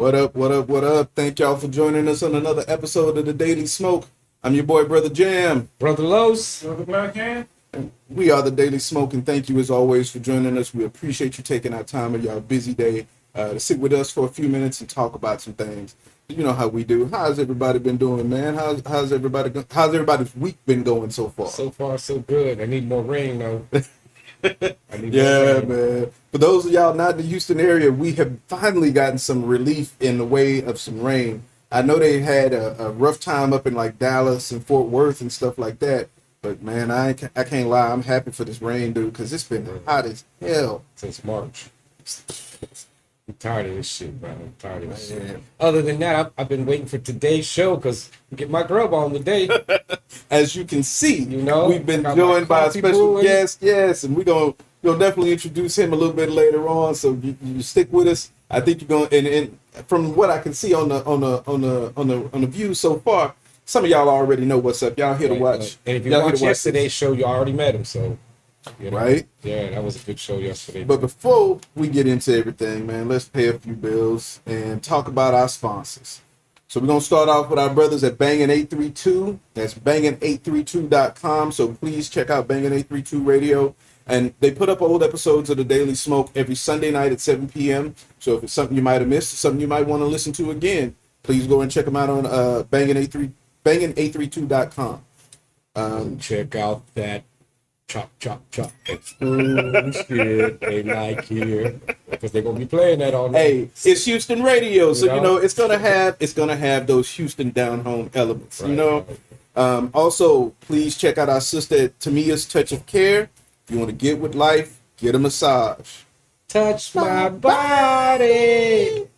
What up, what up, what up? Thank y'all for joining us on another episode of the Daily Smoke. I'm your boy, Brother Jam. Brother Los. Brother Black Hand. We are the Daily Smoke, and thank you as always for joining us. We appreciate you taking our time of your busy day to sit with us for a few minutes and talk about some things. You know how we do. How's everybody been doing, man? How's everybody's week been going so far? So far, so good. I need more rain, though. Yeah, man. For those of y'all not in the Houston area, we have finally gotten some relief in the way of some rain. I know they had a rough time up in like Dallas and Fort Worth and stuff like that. But man, I can't lie. I'm happy for this rain, dude, because it's been hot as hell Since March. I'm tired of this shit, bro. I'm tired of this shit. Other than that, I've been waiting for today's show because I get my grub on today. As you can see, You know, we've been got joined my by a coffee special brewing. guest, yes, and we'll definitely introduce him a little bit later on. So you stick with us. I think you're going, and from what I can see on the view so far, some of y'all already know what's up. Y'all here to watch. And if you y'all here watched to watch yesterday's show, you already met him, so. You know, right? Yeah, that was a good show yesterday. But before we get into everything, man, let's pay a few bills and talk about our sponsors. So we're going to start off with our brothers at Bangin' 832. That's bangin832.com. So please check out Bangin' 832 Radio. And they put up old episodes of the Daily Smoke every Sunday night at 7 p.m. So if it's something you might have missed, something you might want to listen to again, please go and check them out on bangin832.com. Check out that chop shit they like here because they're gonna be playing that all night. Hey, it's Houston radio, so You know? it's gonna have those Houston down home elements. Right. Also, please check out our sister at Tamia's Touch of Care. If you want to get with life, get a massage. Touch my body.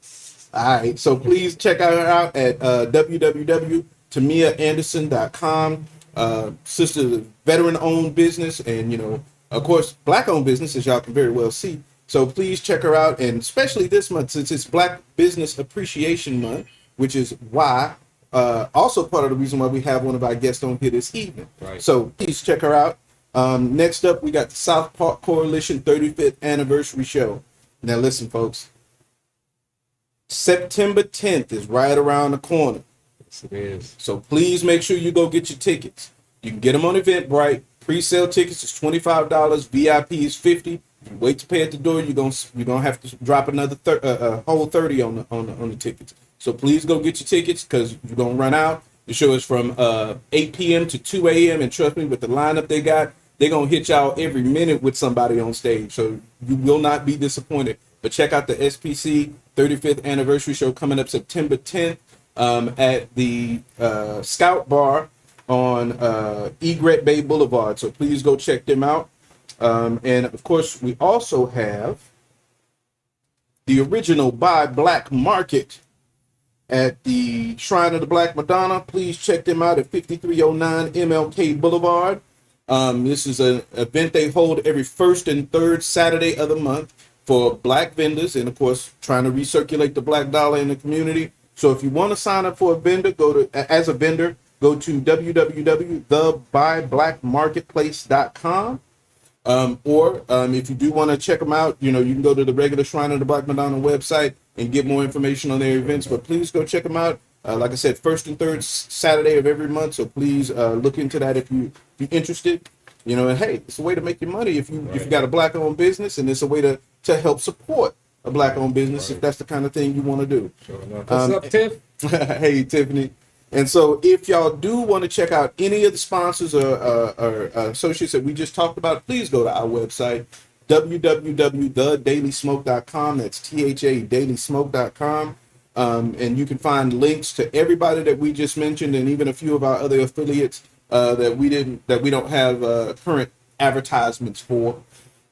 All right, so please check her out at www.tamiaanderson.com. Sister's a veteran-owned business, and of course, black-owned business, as y'all can very well see. So please check her out, and especially this month, since it's Black Business Appreciation Month, which is why, also part of the reason why we have one of our guests on here this evening. Right. So please check her out. Next up, we got the South Park Coalition 35th Anniversary Show. Now listen, folks. September 10th is right around the corner. Yes, it is. So please make sure you go get your tickets. You can get them on Eventbrite. Pre-sale tickets is $25. VIP is $50. If you wait to pay at the door, you're gonna have to drop another whole $30 on the tickets. So please go get your tickets because you're gonna run out. The show is from 8 p.m. to 2 a.m. and trust me, with the lineup they got, they're gonna hit y'all every minute with somebody on stage. So you will not be disappointed. But check out the SPC 35th Anniversary Show coming up September 10th. At the Scout Bar on Egret Bay Boulevard. So please go check them out. And of course, we also have the original Buy Black Market at the Shrine of the Black Madonna. Please check them out at 5309 MLK Boulevard. This is an event they hold every first and third Saturday of the month for black vendors, and of course, trying to recirculate the black dollar in the community. So if you want to sign up for a vendor, go to www.thebyblackmarketplace.com. Or if you do want to check them out, you can go to the regular Shrine of the Black Madonna website and get more information on their events. But please go check them out. Like I said, first and third Saturday of every month. So please look into that if you're interested. And hey, it's a way to make your money if you got a black-owned business, and it's a way to help support a black-owned business if that's the kind of thing you want to do. Sure enough. What's up, Tiff? Hey, Tiffany. And so if y'all do want to check out any of the sponsors or associates that we just talked about, please go to our website, www.thedailysmoke.com. That's THA dailysmoke.com. And you can find links to everybody that we just mentioned, and even a few of our other affiliates that we don't have current advertisements for.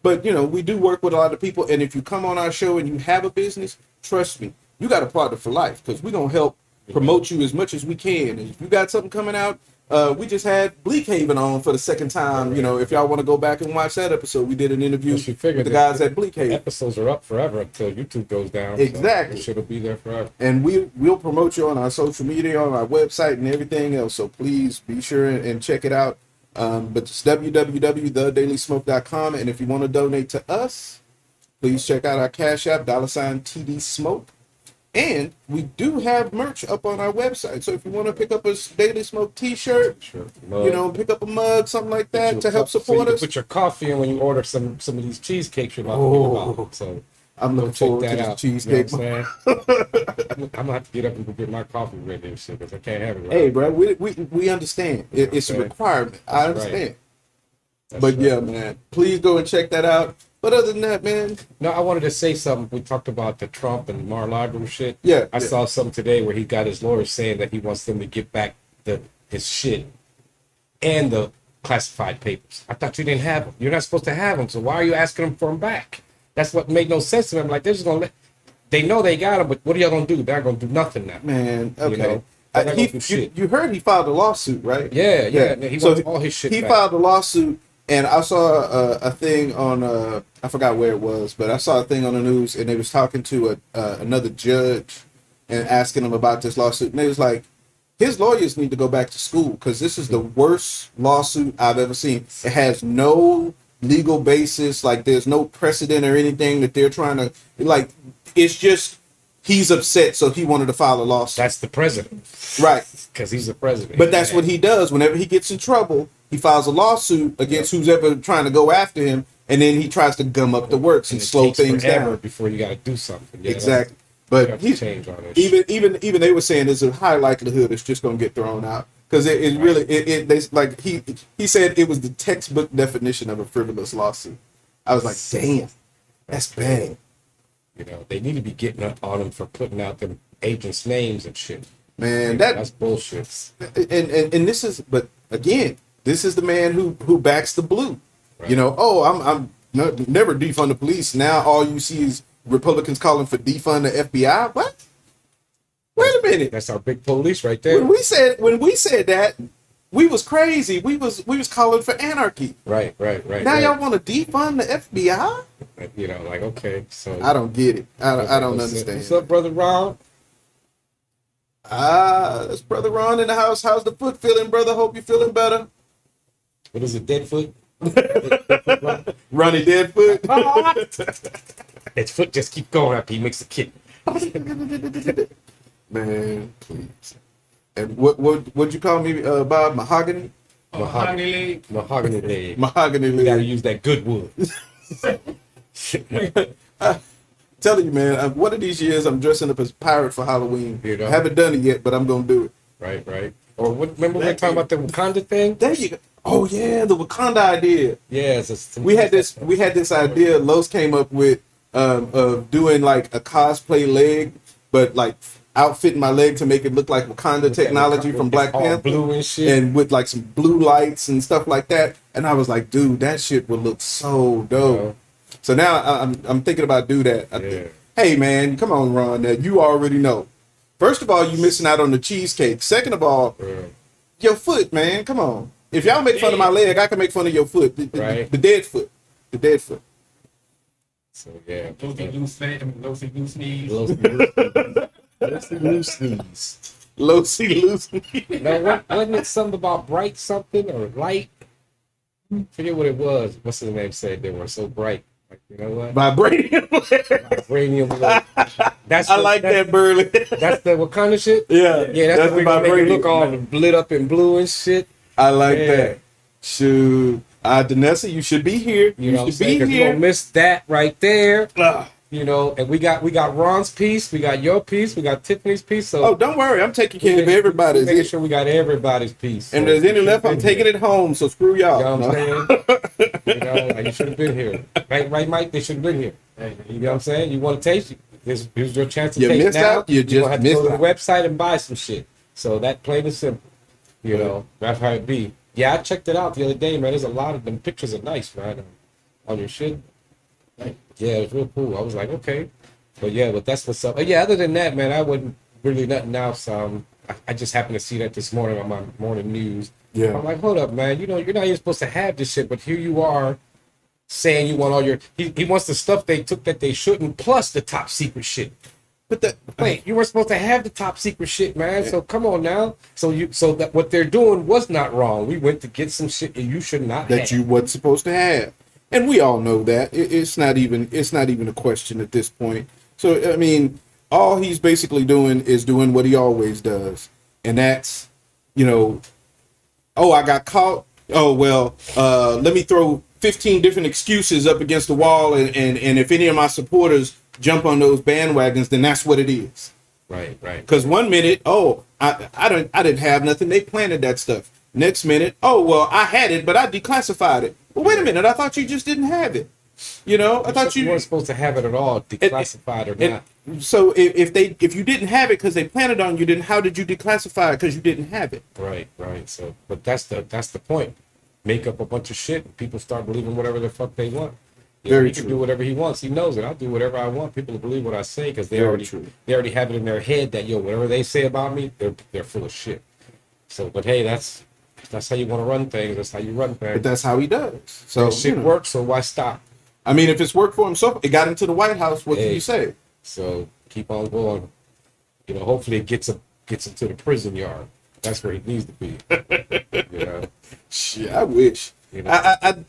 But we do work with a lot of people, and if you come on our show and you have a business, trust me, you got a partner for life, because we're gonna help promote you as much as we can. And if you got something coming out, we just had Bleak Haven on for the second time. If y'all want to go back and watch that episode, we did an interview with the guys at Bleak Haven. Episodes are up forever until YouTube goes down. Exactly. So it'll be there forever. And we'll promote you on our social media, on our website, and everything else. So please be sure and check it out. But it's www.thedailysmoke.com. And if you want to donate to us, please check out our Cash App, $TD Smoke. And we do have merch up on our website. So if you want to pick up a Daily Smoke t-shirt, Sure. pick up a mug, something like that to help so you support can us. put your coffee in when you order some of these cheesecakes you're about to think about. So I'm looking check forward that to this out. cheesecake. You know what I'm saying? I'm gonna have to get up and go get my coffee ready and shit because I can't have it. Right. Hey, bro, we understand. It's a Okay. requirement. I understand. That's But right. yeah, man, please go and check that out. But other than that, man, No, I wanted to say something. We talked about the Trump and Mar-a-Lago shit. Yeah, I yeah. saw something today where he got his lawyers saying that he wants them to get back his shit and the classified papers. I thought you didn't have them. You're not supposed to have them. So why are you asking them for them back? That's what made no sense to me. I'm like, they're just gonna let. They know they got them, but what are y'all gonna do? They're not gonna do nothing now. man, okay. You know, they're not gonna do shit. You heard he filed a lawsuit, right? Yeah. He wants all his shit He back. filed a lawsuit, and I saw a thing on I forgot where it was, but I saw a thing on the news, and they was talking to another judge and asking him about this lawsuit, and they was like, his lawyers need to go back to school because this is the worst lawsuit I've ever seen. It has no legal basis, like there's no precedent or anything that they're trying to like. It's just he's upset, so he wanted to file a lawsuit. That's the president, Right. because he's the president. But that's what he does. Whenever he gets in trouble, he files a lawsuit against who's ever trying to go after him, and then he tries to gum up the works and it slow takes things forever down. before you got to do something. Yeah, Exactly. You But have to he's change all that shit. even they were saying there's a high likelihood it's just gonna get thrown out because it really they like he said it was the textbook definition of a frivolous lawsuit. I was like, damn, that's bad. You know, they need to be getting on them for putting out them agents' names and shit. Man, That's bullshit. and this is, but again, this is the man who backs the blue. Right. You know, never defund the police. Now all you see is Republicans calling for defund the FBI. What? Wait a minute. That's our big police right there. When we said that, we was crazy. We was calling for anarchy. Right. Now y'all want to defund the FBI? You know, like, okay, so I don't get it. I don't what's understand. What's up, brother Ron? That's brother Ron in the house. How's the foot feeling, brother? Hope you're feeling better. What is it, Deadfoot? Ronnie Deadfoot. His foot just keep going after he makes the kick. Man, please. And what'd you call me, Bob? Mahogany? Mahogany leg. Mahogany. You gotta use that good wood. Telling you, man, one of these years I'm dressing up as a pirate for Halloween. You know? I haven't done it yet, but I'm gonna do it. Right. Or remember we were talking about the Wakanda thing? There you go. Oh yeah, the Wakanda idea. Yeah, We had this idea Los came up with of doing like a cosplay leg, but like outfitting my leg to make it look like Wakanda technology from Black all Panther, blue and shit. and with like some blue lights and stuff like that. And I was like, dude, that shit would look so dope. Yeah. So now I'm thinking about do that. Hey man, come on, Ron. Now you already know. First of all, you missing out on the cheesecake. Second of all, your foot, man. Come on. If y'all make fun of my leg, I can make fun of your foot. Right. The dead foot. The dead foot. So yeah. Loosey goose knees. Loosey loose. No, wasn't it something about bright something or light? Forget what it was. What's the name said they were so bright. Like, you know what? Vibranium. Vibranium. I like that, Burley. That's the Wakanda shit? Yeah. Yeah, that's the vibranium. make it look all lit up in blue and shit. I like Yeah. that. Shoot. Danessa, you should be here. You know what I'm should saying? be 'Cause you here. don't miss that right there. Ugh. You know, and we got Ron's piece, we got your piece, we got Tiffany's piece. So Oh, don't worry. I'm taking care of everybody's. making sure we got everybody's piece. And So there's any you left, should've I'm been taking here. it home. So screw y'all. You know what I'm No. saying? You know, like you should have been here. Right, Mike? They should have been here. You know what I'm saying? You want to taste it? Here's your chance to You taste missed now. out, you You're just gonna have to go missed to the out. website and buy some shit. So that plain and simple. You know, that's how it be. Yeah, I checked it out the other day, man. There's a lot of them pictures are nice, man, on your shit. Yeah, it was real cool. I was like, okay. But that's what's up. Yeah, other than that, man, I wouldn't really nothing else. I just happened to see that this morning on my morning news. Yeah. I'm like, hold up, man. You know, you're not even supposed to have this shit, but here you are saying you want all your. He wants the stuff they took that they shouldn't, plus the top secret shit. But that, Wait, you weren't supposed to have the top secret shit, man. So come on now. So that what they're doing was not wrong. We went to get some shit that you should not that have. you wasn't supposed to have, and we all know that it's not even a question at this point. So I mean, all he's basically doing is doing what he always does, and that's, you know, oh, I got caught. Oh well, let me throw 15 different excuses up against the wall, and if any of my supporters jump on those bandwagons, then that's what it is. Right. Because one minute, oh, I didn't have nothing. They planted that stuff. Next minute, oh well, I had it, but I declassified it. Well, wait a minute, I thought you just didn't have it. You know, I thought you weren't supposed to have it at all, declassified or not. So if you didn't have it because they planted on you, then how did you declassify it because you didn't have it? Right. So, but that's the point. Make up a bunch of shit, and people start believing whatever the fuck they want. He can do whatever he wants. He knows it. I'll do whatever I want. People believe what I say because they already have it in their head that whatever they say about me, they're full of shit. So, but hey, that's how you want to run things. That's how you run things. But that's how he does. So that shit works. So why stop? I mean, if it's worked for himself, it got him to the White House. What can you say? So keep on going. You know, hopefully it gets him to the prison yard. That's where he needs to be. You know. Shit, I wish. You know?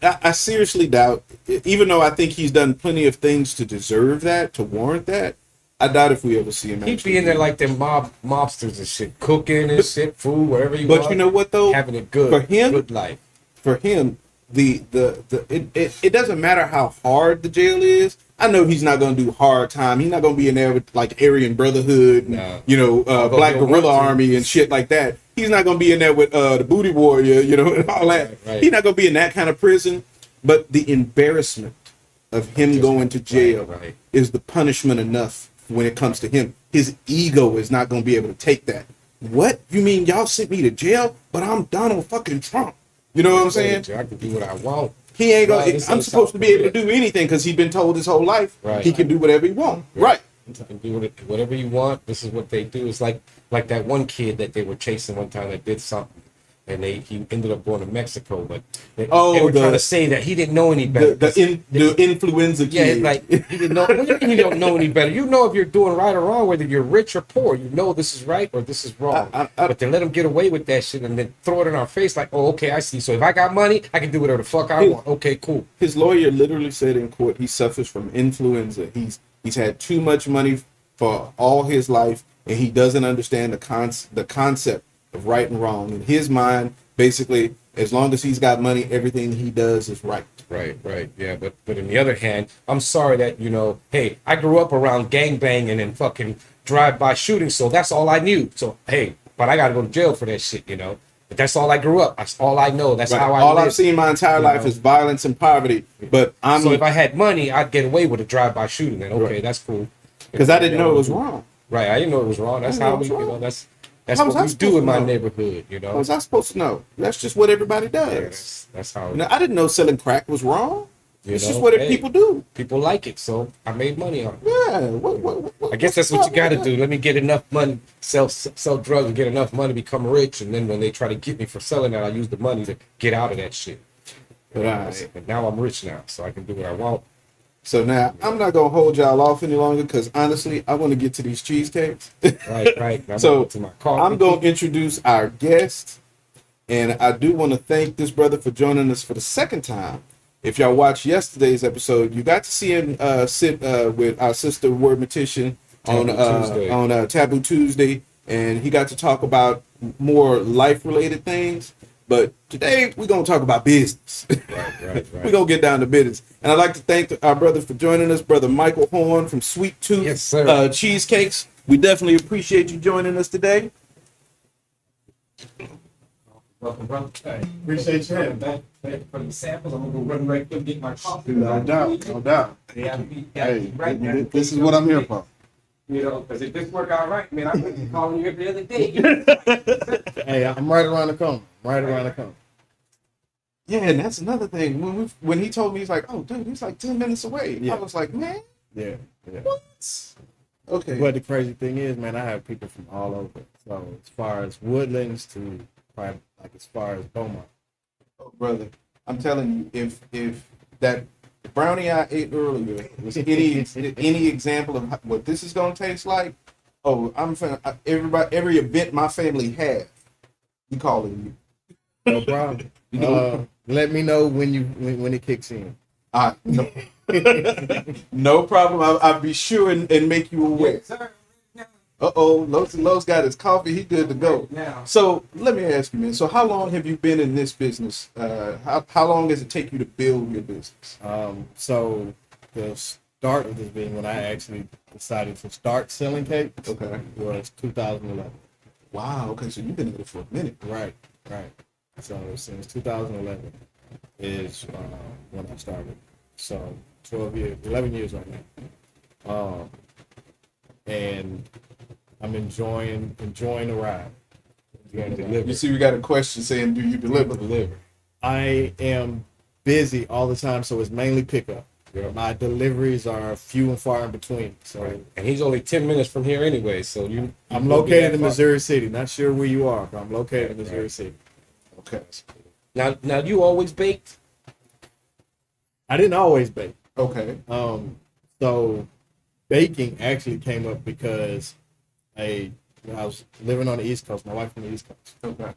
I seriously doubt, even though I think he's done plenty of things to deserve that, to warrant that, I doubt if we ever see him. He'd be in there like them mobsters and shit, cooking and shit, food, whatever you want. But you know what though? Having it good. For him, good life. For him, it doesn't matter how hard the jail is. I know he's not going to do hard time. He's not going to be in there with like Aryan Brotherhood, and, you know, Black Guerrilla Army and shit like that. He's not going to be in there with the Booty Warrior, you know, and all that. Right. He's not going to be in that kind of prison. But the embarrassment of him going to jail is the punishment enough when it comes to him. His ego is not going to be able to take that. What? You mean y'all sent me to jail, but I'm Donald fucking Trump? You know what I'm saying? I can do what I want. He ain't gonna. I'm supposed to be able to do anything because he's been told his whole life he can do whatever he wants. Right. You can do whatever you want. This is what they do. It's like that one kid that they were chasing one time that did something, and he ended up going to Mexico. But they were trying to say that he didn't know any better. The influenza kid. Yeah, it's like he didn't know. What do you mean you don't know any better? You know if you're doing right or wrong, whether you're rich or poor. You know this is right or this is wrong. But they let him get away with that shit and then throw it in our face like, oh, okay, I see. So if I got money, I can do whatever the fuck I want. Okay, cool. His lawyer literally said in court he suffers from influenza. He's had too much money for all his life, and he doesn't understand the concept of right and wrong. In his mind, basically, as long as he's got money, everything he does is right. Right. Yeah, but on the other hand, I'm sorry that, you know, hey, I grew up around gangbanging and fucking drive-by shooting, so that's all I knew. So, hey, but I got to go to jail for that shit, you know. But that's all I grew up. That's all I know. That's how I all live. I've seen my entire life is violence and poverty. But so if I had money, I'd get away with a drive-by shooting. Then okay, that's cool. Because I didn't know it was wrong. Right, I didn't know it was wrong. That's how we, you know, that's what we do in my neighborhood. You know, how was I supposed to know? That's just what everybody does. Yeah, that's how. You know, I didn't know selling crack was wrong. It's just what people do. People like it, so I made money on it. Yeah. I guess that's what you got to do. Let me get enough money, sell drugs, and get enough money, become rich, and then when they try to get me for selling that, I use the money to get out of that shit. But now I'm rich now, so I can do what I want. So now I'm not gonna hold y'all off any longer because honestly, I want to get to these cheesecakes. Right. So I'm gonna introduce our guest, and I do want to thank this brother for joining us for the second time. If y'all watched yesterday's episode, you got to see him sit with our sister Word Mortician on Taboo Tuesday, and he got to talk about more life-related things. But today we're gonna talk about business. Right. We're gonna get down to business, and I'd like to thank our brother for joining us, brother Michael Horne from Sweet Tooth Cheesecakes. We definitely appreciate you joining us today. Welcome, brother. Hey, appreciate you having me. Thank you for the samples. I'm gonna go run right quick and get my coffee. No doubt. Hey, this is what I'm here for. You know, because if this work out right, man, I'm gonna be calling you every other day. Hey, I'm right around the corner. Yeah, and that's another thing. When he told me, he's like, "Oh, dude, he's like 10 minutes away." Yeah. I was like, "Man, yeah. What?" Okay. But the crazy thing is, man, I have people from all over. So as far as Woodlands to probably like as far as Beaumont. Oh, brother, I'm telling you, if that brownie I ate earlier was any example of what this is gonna taste like, oh, every event my family has, we calling you. No problem. Let me know when it kicks in. No, no problem. I'll be sure and make you aware. Yes, sir. Lowe's got his coffee. He good to go. Now, So let me ask you, man. So how long have you been in this business? How long does it take you to build your business? So the start of this being when I actually decided to start selling cakes Okay. was 2011. Wow. Okay. So you've been in it for a minute. Right. So since 2011 is when I started. So 11 years right now. And I'm enjoying the ride. You see, we got a question saying, "Do you deliver?" Deliver. I am busy all the time, so it's mainly pickup. Yeah. My deliveries are few and far in between. So And he's only 10 minutes from here anyway, so I'm located in Missouri City. Not sure where you are, but I'm located in Missouri City. Okay. Now you always baked? I didn't always bake. Okay. So baking actually came up because when I was living on the East Coast, my wife from the East Coast. Okay.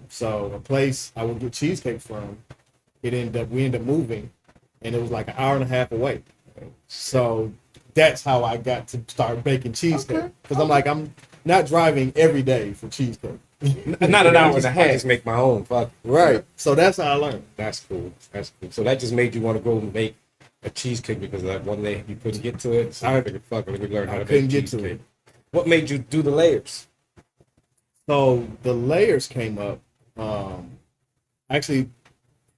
So a place I would get cheesecake from, we ended up moving, and it was like an hour and a half away. So that's how I got to start baking cheesecake. Because I'm not driving every day for cheesecake. Not an hour and a I half. just make my own. Fuck. Right. So that's how I learned. That's cool. So that just made you want to go and make a cheesecake because that one day you couldn't get to it. So I figured, fuck, let me learn how to couldn't make get to cheesecake. it. What made you do the layers? So the layers came up. I actually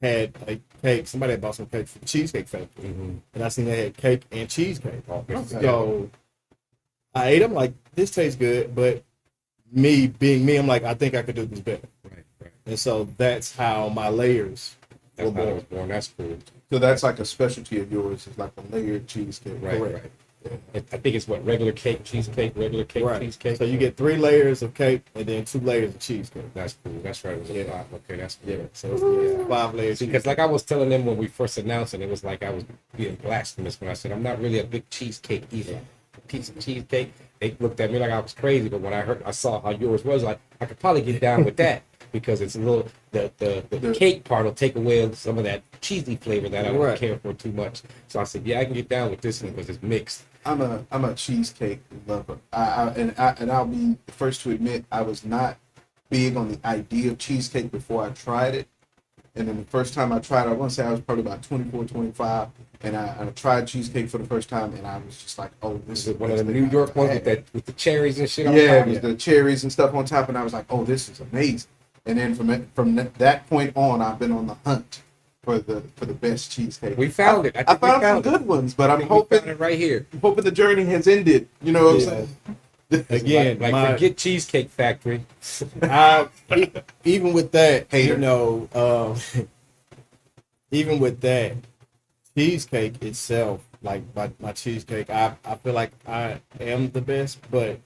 had a cake. Somebody had bought some cake from the Cheesecake Factory, and I seen they had cake and cheesecake. So I ate them like, this tastes good, but me being me, I'm like, I think I could do this better. Right. And so that's how my layers That's were how I born. was born. That's cool. So that's like a specialty of yours. It's like a layered cheesecake. Right. Correct. I think it's regular cake, cheesecake, regular cake, Right. cheesecake. So you get 3 layers of cake and then 2 layers of cheesecake. That's cool. That's right. It was a five. Okay, that's cool. Yeah. So it's 5 layers. Because like I was telling them when we first announced it, it was like I was being blasphemous when I said I'm not really a big cheesecake eater. A piece of cheesecake, they looked at me like I was crazy. But when I saw how yours was, like I could probably get down with that because it's a little the cake part will take away some of that cheesy flavor that I don't care for too much. So I said, yeah, I can get down with this one because it's mixed. I'm a cheesecake lover. And I'll be the first to admit I was not big on the idea of cheesecake before I tried it. And then the first time I tried it, I want to say I was probably about 24, 25, and I tried cheesecake for the first time, and I was just like, oh, this is One of the New York ones with the cherries and shit. Yeah, it was the cherries and stuff on top, and I was like, oh, this is amazing. And then from that point on, I've been on the hunt for the best cheesecake. We found it. I found some good ones, but I'm hoping it right here. the journey has ended. You know what I'm saying? Again, forget Cheesecake Factory. Even with that, Hater. Even with that, cheesecake itself, like my cheesecake, I feel like I am the best, but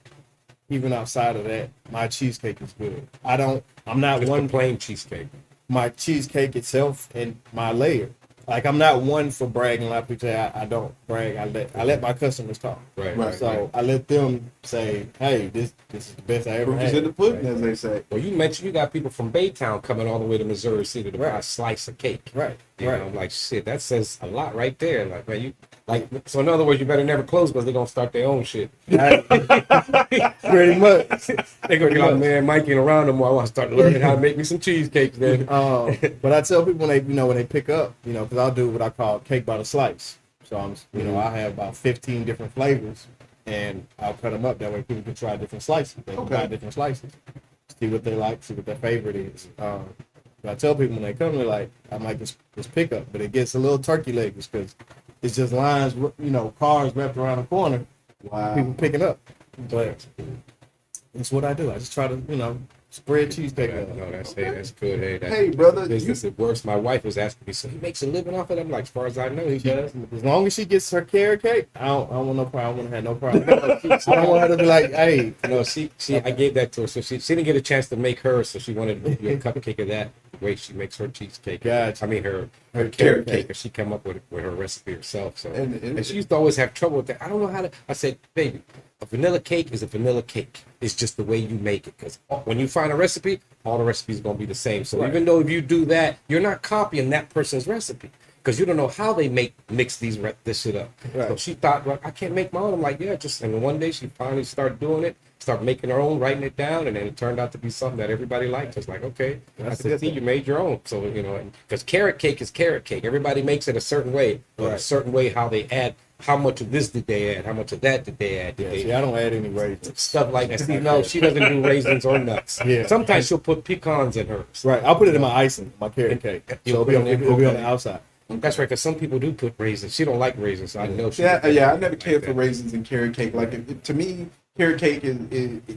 even outside of that, my cheesecake is good. I'm not Just one the plain cheesecake. My cheesecake itself and my layer. Like I'm not one for bragging. A lot of people say I don't brag. I let my customers talk. Right. So I let them say, hey, this is the best I ever Proof is had. in the pudding, as they say. Well, you mentioned you got people from Baytown coming all the way to Missouri City to buy a slice of cake. Right. You know, I'm like, shit, that says a lot right there. Like, man, so in other words, you better never close because they're gonna start their own shit. Pretty much. They're gonna be like, man, Mike ain't around no more. I want to start learning how to make me some cheesecakes, then. But I tell people when they pick up, because I'll do what I call cake by the slice. So I have about 15 different flavors, and I'll cut them up that way people can try different slices. They can buy different slices, see what they like, see what their favorite is. But I tell people when they come, they're like, I might just pick up, but it gets a little turkey legs because it's just lines, cars wrapped around the corner. Wow. People picking up, but it's what I do. I just try to spread cheesecake. No, that's good. Hey, that's Hey, brother, business at worst. My wife was asking me, so he makes a living off it? I'm like, as far as I know, he does. As long as she gets her carrot cake, I don't want no problem. I want to have no problem. I don't want her to be like, hey. No, she I gave that to her, so she didn't get a chance to make hers, so she wanted to do a cupcake of that. The way she makes her cheesecake. Gotcha. I mean, her carrot carrot cake. cake. She came up with her recipe herself. So, And she used to always have trouble with that. I don't know how to. I said, baby, a vanilla cake is a vanilla cake. It's just the way you make it. Because when you find a recipe, all the recipes are going to be the same. So even though if you do that, you're not copying that person's recipe. because you don't know how they mix this shit up. Right. So she thought, well, I can't make my own. I'm like, yeah, just. And one day she finally started doing it, started making her own, writing it down, and then it turned out to be something that everybody liked. It's like, okay, I That's a said, good see, thing. you made your own. So because carrot cake is carrot cake. Everybody makes it a certain way, but a Right. certain way how they add. How much of this did they add? How much of that did they add? Did Yeah, they see, I don't add any raisins. stuff like that? See, no, she doesn't do raisins or nuts. Yeah. Sometimes she'll put pecans in hers. Right, I'll put it in my icing, my carrot cake. So You'll it'll be put on, it in- it'll be on okay. the outside. That's right, because some people do put raisins. She don't like raisins, so I know she. Yeah, would yeah. I like never that. cared for raisins and carrot cake. Like to me, carrot cake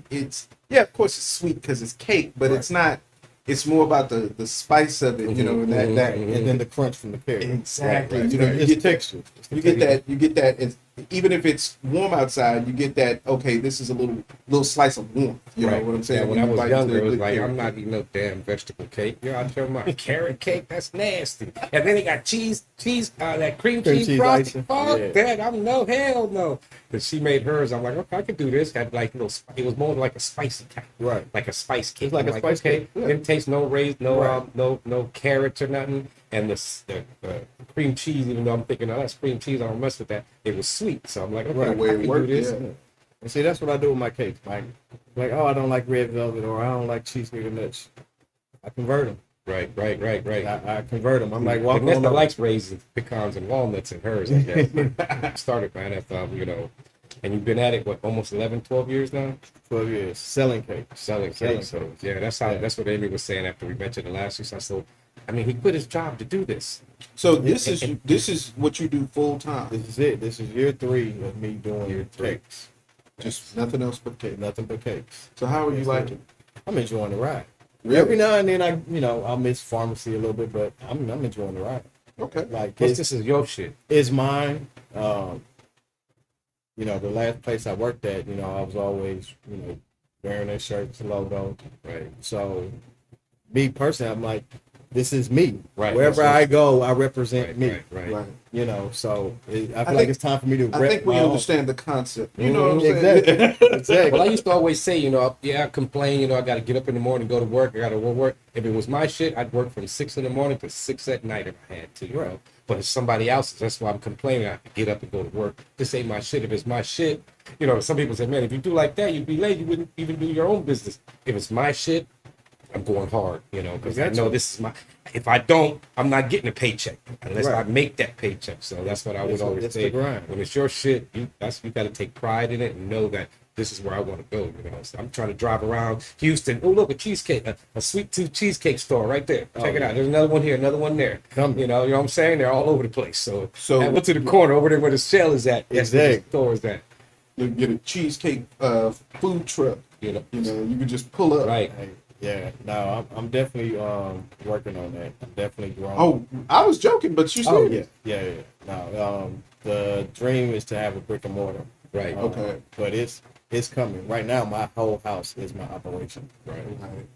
it's yeah, of course it's sweet because it's cake, but it's not. It's more about the spice of it, you know, and that And then the crunch from the carrot. exactly. Right, right. You know, you It's get texture. It's the You get texture. that. You get that. Even if it's warm outside, you get that. Okay, this is a little slice of warmth. You know what I'm saying? Yeah, when I was you bite younger, into it was a like, good I'm not eating no damn vegetable cake. You're out there my carrot cake, that's nasty. And then he got that cream Cream cheese cheese frosting. icing. Fuck Yeah. that. I'm no, hell no. But she made hers. I'm like, okay, I could do this. Had like little, it was more like a spicy type. Right. Like a spice cake. It's like I'm a spice okay, cake, yeah. didn't taste no Right. no carrots or nothing. And the cream cheese, even though I'm thinking, oh, that's cream cheese, I don't mess with that. It was sweet. So I'm like, okay, Right, I way it can worked, do this. yeah. And see, that's what I do with my cakes. Like, oh, I don't like red velvet or I don't like cheesecake or nuts. I convert them. Right. I convert them. I'm like, walking Vanessa on the likes raisins, pecans, and walnuts in hers, I guess. Started, man, after, and you've been at it, what, almost 11, 12 years now? 12 years selling cakes. Selling Selling cakes. So, cakes. yeah, that's what Amy was saying after we mentioned it last week. So I said, I mean, he quit his job to do this. So this is what you do full time. This is it. This is year 3 of me doing cakes. Just nothing else but cake. Nothing but cakes. So how are you liking? I'm enjoying the ride. Really? Every now and then I'll miss pharmacy a little bit, but I'm enjoying the ride. Okay. Like Plus, this is your shit. it's mine. The last place I worked at, I was always, wearing their shirts, logo. Right. So me personally, I'm like, this is me. Right. Wherever I go, I represent me. Right. Right. So I feel think- like it's time for me to I rep think we my own. understand the concept. You know what I'm saying? Exactly. Exactly. Well, I used to always say, I complain, I got to get up in the morning, go to work, I got to work. If it was my shit, I'd work from 6 in the morning to 6 at night if I had to, you know. But it's somebody else's. That's why I'm complaining. I have to get up and go to work. This ain't my shit. If it's my shit, some people say, man, if you do like that, you'd be late. You wouldn't even do your own business. If it's my shit, I'm going hard, because I know this is my. If I don't, I'm not getting a paycheck unless I make that paycheck. So that's what I would always It's say. the grind. When it's your shit, you got to take pride in it and know that this is where I want to go. So I'm trying to drive around Houston. Oh, look, a cheesecake, a sweet tooth cheesecake store right there. Check it out. There's another one here, another one there. You know what I'm saying? They're all over the place. So I went to the corner over there where the shell is at. That's where the store is at. You get a cheesecake food truck. You know, You can just pull up. right. Yeah, no, I'm definitely working on that. I'm definitely growing. Oh, I was joking, but you Oh serious? yeah. No, the dream is to have a brick and mortar. Right. Okay. But it's coming. Right now, my whole house is my operation. Right.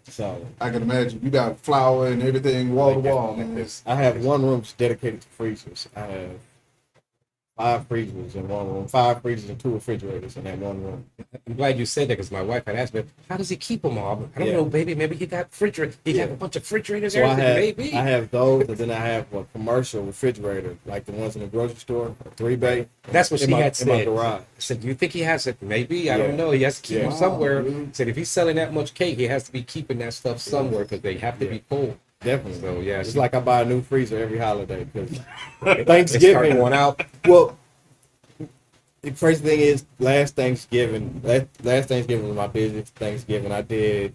So I can imagine you got flour and everything wall to wall, man. I have one room dedicated to freezers. I have 5 freezers in one room, 5 freezers and 2 refrigerators in that one room. I'm glad you said that because my wife had asked me, how does he keep them all? I don't know, baby. Maybe he got refrigerator. He got a bunch of refrigerators. So I Everything, maybe. have those, and then I have a commercial refrigerator, like the ones in the grocery store, a 3-bay. That's what she had in my said. garage. I said, do you think he has it? Maybe. I Yeah. don't know. He has to keep Yeah. them somewhere. Wow. Said if he's selling that much cake, he has to be keeping that stuff somewhere because they have to be cold. Definitely. So, yeah. It's like I buy a new freezer every holiday because They start Thanksgiving. going out. Well, the crazy thing is, last Thanksgiving was my busiest Thanksgiving. I did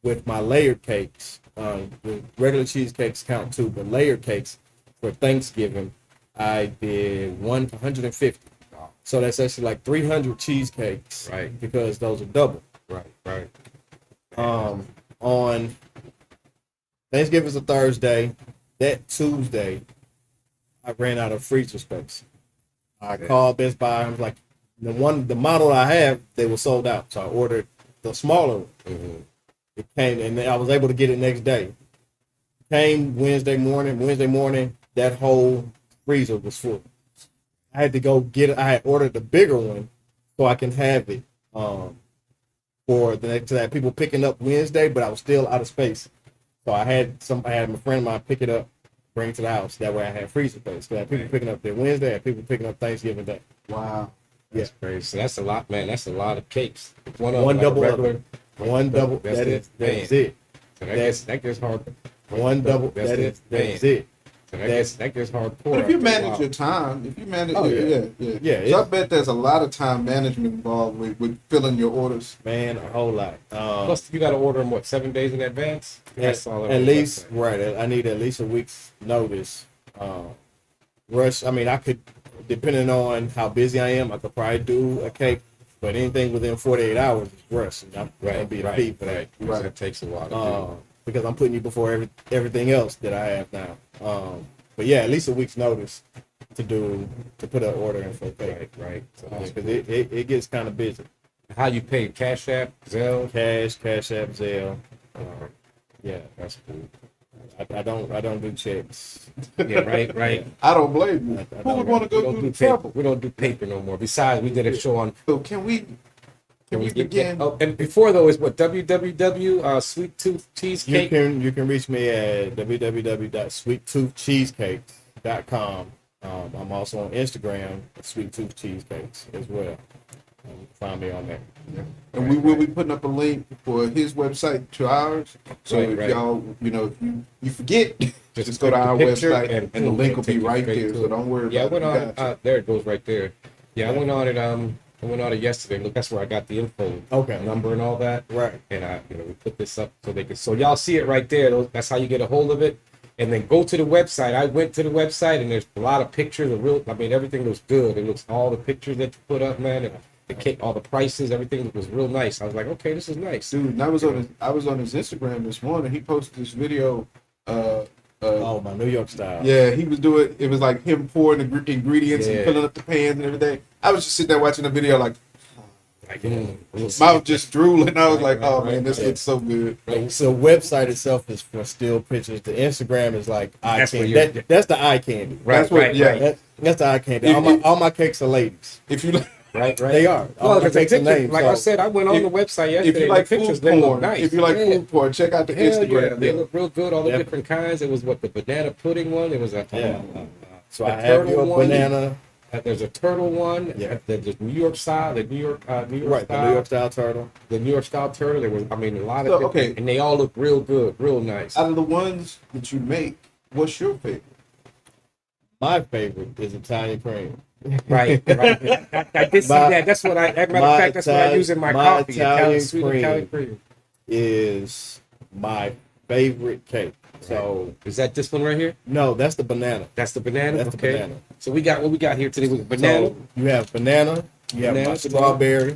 with my layered cakes. The regular cheesecakes count too, but layered cakes for Thanksgiving, I did 150. So that's actually like 300 cheesecakes, Right. Because those are double. Right. On Thanksgiving is a Thursday. That Tuesday, I ran out of freezer space. I called Best Buy. I was like, the model I have, they were sold out. So I ordered the smaller one. Mm-hmm. It came, and I was able to get it next day. Came Wednesday morning. Wednesday morning, that whole freezer was full. I had to go get it. I had ordered the bigger one so I can have it for the next that people picking up Wednesday, but I was still out of space. So I had my friend of mine pick it up bring it to the house. That way I have freezer space. So I have people picking up their Wednesday, I have people picking up Thanksgiving Day. Wow. That's crazy. So that's a lot, man. That's a lot of cakes. One like double regular. oven. One double. That's That it. is it. So that gets hard. One double. That's That it. is it. So that gets hardcore. But if you after a manage while. your time, if you manage, Oh, yeah. Yeah, So I bet there's a lot of time management involved with filling your orders. Man, a whole lot. Plus, you got to order them, what, 7 days in advance? That's all. At least, right. I need at least a week's notice. Rush. I mean, I could, depending on how busy I am, I could probably do a cake. But anything within 48 hours is rush. And I'm gonna be a fee for that. Right. That takes a while to do. Because I'm putting you before everything else that I have now. But yeah, at least a week's notice to put an order in for a cake. Right. So Because it gets kind of busy. how you pay? Cash App, Zelle? Cash App, Zelle. Yeah, That's cool. I don't do checks. Yeah, right. I don't blame you. I Who would don't- want to We go don't through do the paper. trouble? We don't do paper no more. Besides, we did a show on. So can we begin? Oh, and before though is what Sweet Tooth Cheesecake. You can reach me at www.sweettoothcheesecakes.com. I'm also on Instagram at Sweet Tooth Cheesecakes as well. You can find me on there. And we will be putting up a link for his website to ours. So Right, if right. y'all, if you forget, just go click to our the picture website and the boom, link it'll will be take you right straight there. to So it. don't worry Yeah, I about went it. on We it. got you. There it goes right there. Yeah, I went on it. I went on it yesterday. Look, that's where I got the info, Okay. number and all that. Right. And we put this up so they can. So y'all see it right there. That's how you get a hold of it. And then go to the website. I went to the website and there's a lot of pictures. Everything looks good. It looks all the pictures that you put up, man. And the cake, all the prices, everything was real nice. I was like, okay, this is nice. Dude, and I was on his Instagram this morning. He posted this video. Oh, my New York style. Yeah, he was doing. It was like him pouring the ingredients Yeah. and filling up the pans and everything. I was just sitting there watching the video, like Like, mouth just drooling. I was like, Right, oh right, man, this right. looks so good. So website itself is for still pictures. The Instagram is like eye That's candy. where you're- That's the eye candy. right, That's what- right, yeah. right, That's the eye candy. If- All my cakes are ladies. If you right. They are. All Well, my because the cakes are pictures, names. like so- I said, I went on if- the website yesterday. if you like the pictures, food they look porn, nice. if you like Yeah. food porn, check out the Hell Instagram. yeah, they look real good. All the Yeah. different kinds. It was what the banana pudding one. It was a So a I have turtle your one. banana. There's a turtle one. Yeah. There's New York style. The New York Right, style. the New York style turtle. The New York style turtle. There was, a lot of So, different, okay. and they all look real good, real nice. Out of the ones that you make, what's your favorite? My favorite is Italian cream. Right. I did see My- that. That's what as a matter of my fact, that's what I use in my my coffee. Italian Sweet cream. Italian cream. Is my favorite cake. So Is that this one right here? no, that's the banana. That's the banana. That's the Okay. banana. So we got what we got here today with banana, So you have banana. You have Banana, my strawberry.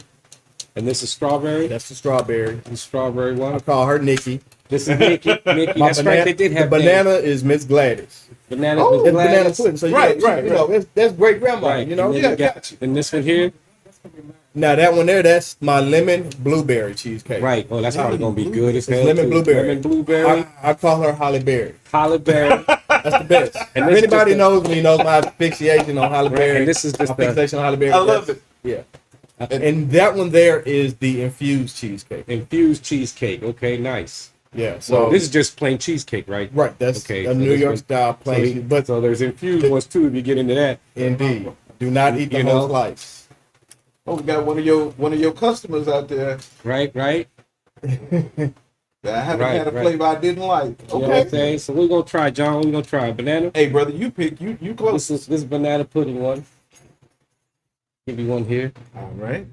and this is strawberry. That's the strawberry. The strawberry I one. call her Nikki. This is Mickey. Mickey. My That's right. They did have the names. banana is Miss Gladys. Banana. Oh, with It's banana Gladys. pudding. So you Right, got, right, you know, that's great grandma. Right. You know. And then Yeah, we got- gotcha. And this one here. Now that one there, that's my lemon blueberry cheesecake. Right. Oh, that's probably gonna be good as It's hell. lemon too. blueberry. Lemon blueberry. I call her Holly Berry. Holly berry. That's the best. And If this is anybody just a- knows me, knows my fixation on Holly Berry. And this is just my the fixation on Holly Berry. I love it. Yeah. And that one there is the infused cheesecake. infused cheesecake. Okay, nice. Yeah. So So this is just plain cheesecake, right? right. That's Okay, a so New this York one- style plain. But So there's infused ones too. If you get into that, indeed, do not eat the You whole know? slice. Oh, we got one of your customers out there right? that I haven't Right, had a right. flavor I didn't like. You know what I'm Okay. saying? So we're gonna try, John. We're gonna try banana. Hey, brother, you pick. You close. This banana pudding one. Give you one here. All right.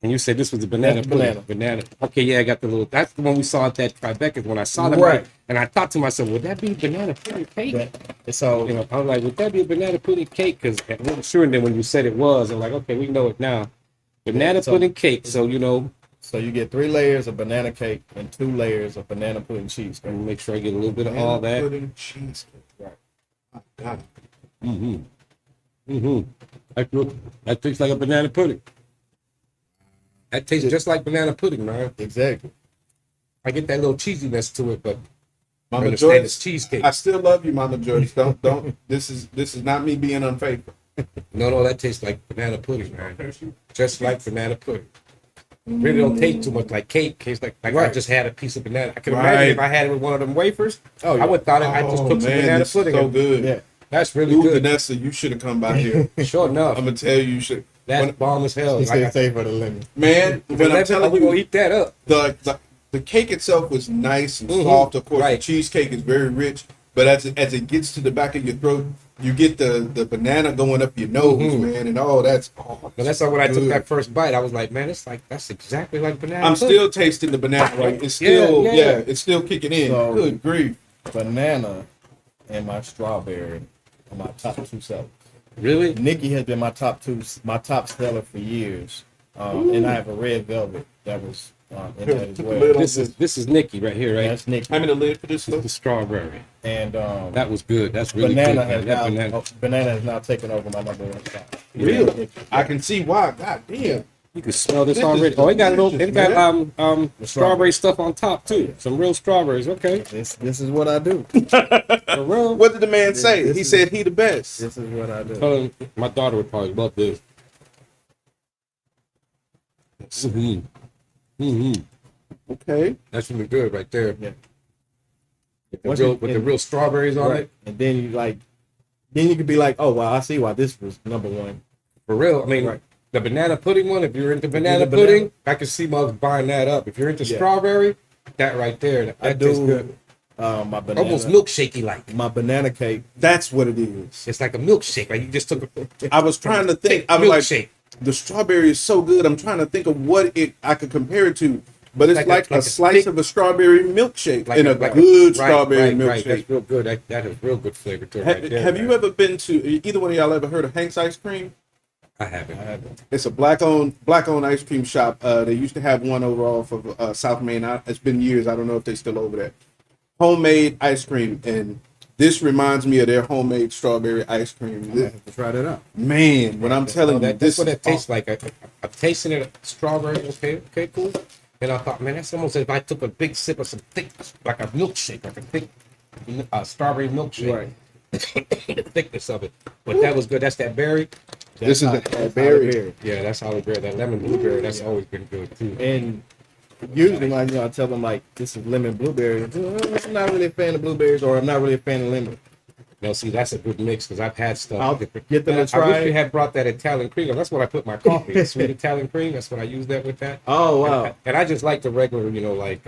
And you said this was the banana That's pudding. Banana. Okay, yeah, I got the little. That's the one we saw at that Tribeca. When I saw that, Right. and I thought to myself, would that be banana pudding cake? So You know, I was like, would that be a banana pudding cake? Because I wasn't sure. And then when you said it was, I'm like, okay, we know it now. Banana so- pudding cake. So you know, so you get 3 layers of banana cake and 2 layers of banana pudding cheesecake. and make sure I get a little bit of all that. Pudding cheesecake. Right. My God. That tastes like a banana pudding. That tastes just like banana pudding, man. Exactly. I get that little cheesiness to it, but I Mama understand it's Joyce, cheesecake. I still love you, Mama Joyce. Don't. This is not me being unfaithful. No, that tastes like banana pudding, man. Just like banana pudding. Really don't taste too much like cake. Tastes like I Right. just had a piece of banana. I can Right. imagine if I had it with one of them wafers. Oh, yeah. I would thought I just Oh, cooked some man, banana this is pudding. so good. Yeah. That's really Ooh, good. Vanessa, you should have come by here. Sure enough, I'm gonna tell you should. that's when- bomb as hell. He Like, said save for the lemon. Man, when I'm I'm telling gonna you, eat that up. the cake itself was nice and Mhm. soft. Of course, Right. the cheesecake is very rich, but as it gets to the back of your throat, you get the banana going up your nose, Mhm. man, and all that's. But that's why when I took good. that first bite, I was like, man, it's like that's exactly like banana. I'm pudding. still tasting the banana. Right? It's Yeah, still, yeah. it's still kicking in. So- Good grief! Banana and my strawberry are my top two sellers. really. Nikki has been my top seller for years, and I have a red velvet that was in that as well. Little- This is Nikki right here, right? That's Nikki, How many lid for this This is stuff? the strawberry. and That was good. That's really banana good. has man. That now banana. banana has now taken over my number one spot. Really? I can see why. God damn. You can smell this This is already. Oh, it got a little. It delicious, got strawberry stuff on top too. Some real strawberries. Okay, This is what I do. for real. What did the man say? This He is- said he the best. This is what I do. My daughter would probably love this. Mm-hmm. Mm-hmm. Okay. That's really good right there. Yeah. With the real strawberries on it. And then you could be like, oh wow, I see why this was number one. For real. I mean, Right. the banana pudding one. If you're into banana banana- pudding, I can see mugs buying that up. If you're into Yeah. strawberry, that right there, that I tastes do good. my banana, Almost milkshakey like. my banana cake. That's what it is. It's like a milkshake. Like you just took a I was trying to think. I was like, milkshake. the strawberry is so good. I'm trying to think of what I could compare it to. But it's like a slice thick- of a strawberry milkshake Like and a like good right, strawberry right, right. That's milkshake. real good. That has real good flavor to it. Right there, Have man. you ever been to either one of y'all ever heard of Hank's Ice Cream? I haven't. It's a black owned ice cream shop. They used to have one over off of South Main. It's been years. I don't know if they're still over there. Homemade ice cream, and this reminds me of their homemade strawberry ice cream. I have to try that out. Man, when I'm telling you, That's this what it tastes like. I'm tasting it strawberry. Okay, cool. And I thought, man, that's almost as if I took a big sip of some thick, like a milkshake, like a thick strawberry milkshake. Right. The thickness of it. But that was good. That's that berry. This is That's a how berry. it is. Yeah, that's how berry. That lemon blueberry. That's always been good too. And usually, like, I tell them like this is lemon blueberry. I'm not really a fan of blueberries, or I'm not really a fan of lemon. Now, see, that's a good mix because I've had stuff. I'll get them to I try wish it. you had brought that Italian cream. That's what I put my coffee. Sweet Italian cream. That's what I use that with that. Oh wow. And I just like the regular, like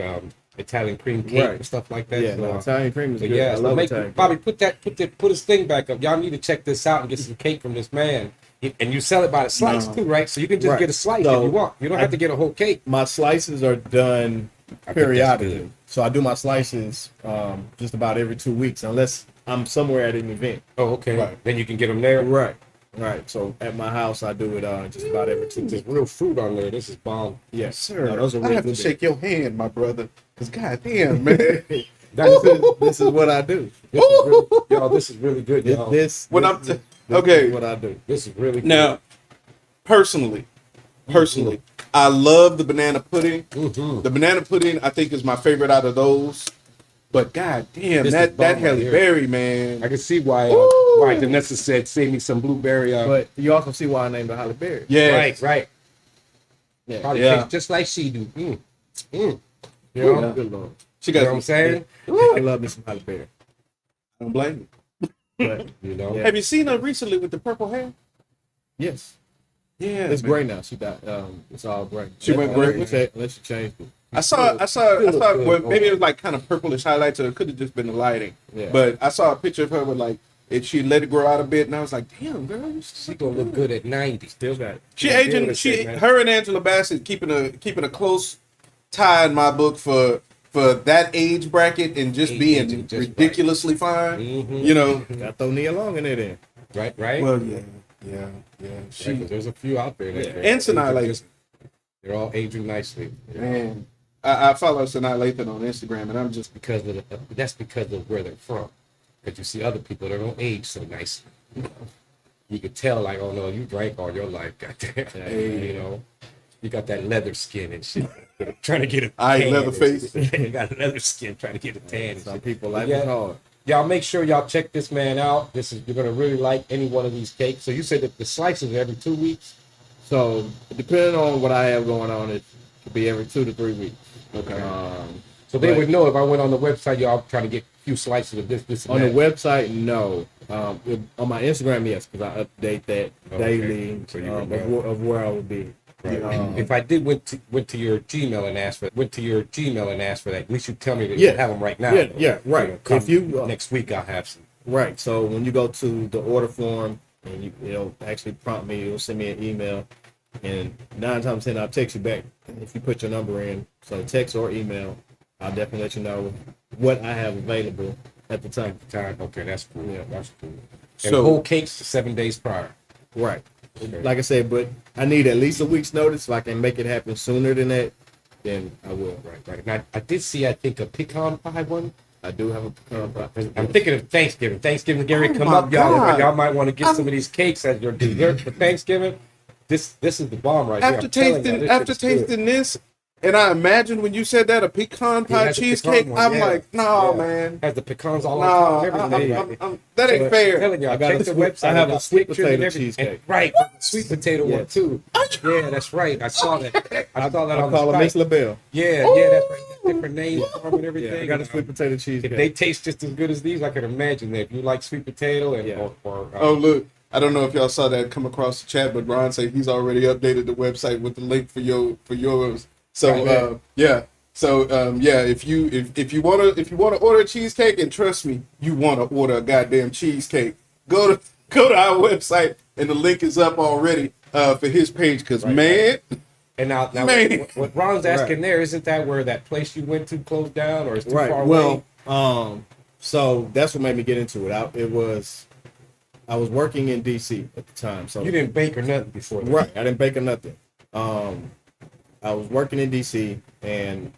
Italian cream cake Right. and stuff like that. Yeah, So, no, Italian cream is but good. yeah, I so love make, Italian cream. Bobby, put his thing back up. Y'all need to check this out and get some cake from this man. And you sell it by the slice No. too, right? So you can just Right. get a slice So, if you want. You don't have to get a whole cake. My slices are done I think that's periodically. good. So I do my slices just about every 2 weeks, unless I'm somewhere at an event. Oh, okay. Right. Then you can get them there. Right. Right. So at my house, I do it just about every 2 weeks. There's real fruit on there. This is bomb. Yes, Sir, No, those are I real have to good. shake your hand, my brother. Because goddamn, man. This is what I do. This is really good, y'all. When this I'm is okay. what I do. This is really good. Now, personally, I love the banana pudding. Mhm. The banana pudding, I think, is my favorite out of those. But goddamn, This is that bomb Halle right here. Berry, man. I can see why Vanessa said save me some blueberry. But you also see why I named it Halle Berry. Yeah, Right. Yeah. Probably Yeah. tastes just like she do. You Oh, know? good Lord. she You know got. what I'm saying? I love me some Halle Berry. I don't blame you. But You know? Yeah. Have you seen her recently with the purple hair? yes, Yeah, it's man. gray now. She got it's all gray. She went gray? Unless you changed it. I saw. look good. Well, maybe it was like kind of purplish highlights, or it could have just been the lighting. Yeah. But I saw a picture of her with like she let it grow out a bit, and I was like, damn, girl, you She gonna look good at 90. Still got it. She Yeah, aging. deal with it, man. Her and Angela Bassett keeping a close tie in my book for that age bracket and just being Aging just ridiculously fine. Mhm. You know. Got throw Nia Long in there then. Right? Well, yeah. She Right, 'cause there's a few out there. That and Sanaa aging Lathan. just- They're all aging nicely. Man, I follow Sanaa Lathan on Instagram, and I'm just That's because of where they're from. Because you see other people that don't age so nicely. You could tell, like, oh no, you drank all your life, goddamn. You know, you got that leather skin and shit. Trying to get a I ain't tan leather and face. shit. You got leather skin trying to get a tan. And Some shit. people life Yeah. is hard. Y'all make sure y'all check this man out. You're gonna really like any one of these cakes. So you said that the slices are every 2 weeks. So depending on what I have going on, be every 2 to 3 weeks. Okay. So they Right. would know if I went on the website, y'all trying to get a few slices of this, and On the that. website, no. On my Instagram, yes, because I update that Okay. daily So you would know. of where I would be. Right. Um, If I did went to your Gmail and asked for that, at least you tell me that Yeah. you have them right now. Yeah, right. Come If you next week, I'll have some. right, so when you go to the order form and it'll actually prompt me, it'll send me an email, and 9 times 10 I'll text you back if you put your number in. So text or email, I'll definitely let you know what I have available at the time. Okay, that's cool. Yeah. That's cool. And So- whole cakes 7 days prior. Right. Okay. Like I said, but I need at least a week's notice. If I can make it happen sooner than that, then I will. Right. And I did see, I think, a pecan pie one. I do have a pecan pie. I'm thinking of Thanksgiving. Thanksgiving, Gary, come my up, y'all. God. Y'all might want to get some of these cakes as your dessert for Thanksgiving. This is the bomb right After here. I'm telling y'all, this after shit is good. tasting this, and I imagine when you said that a pecan Yeah, pie that's a cheesecake, pecan one, I'm yeah. like, no, Yeah. man, Has the pecans all no, on top and everything. that ain't So, fair. I'm telling y'all, I got check a the sweet- website. I have got a sweet pictures and potato everything. cheesecake. And, right, sweet potato one Yes. too. Yeah, that's right. I saw that. I saw that I on call the her Miss site. LaBelle. Yeah, that's right. Different names for 'em and everything. Yeah, I got a sweet potato If cheesecake. they taste just as good as these, I can imagine that if you like sweet potato and Yeah. Oh, look, I don't know if y'all saw that come across the chat, but Ron said he's already updated the website with the link for yours. So Right. yeah. So yeah, if you wanna order a cheesecake, and trust me, you wanna order a goddamn cheesecake, go to our website, and the link is up already for his page. Cause Right. man, And now Man. what Ron's asking there, isn't that where that place you went to closed down or is too Right. far away? Well, so that's what made me get into it. I was working in DC at the time. So You didn't bake or nothing before that. right, I didn't bake or nothing. I was working in DC, and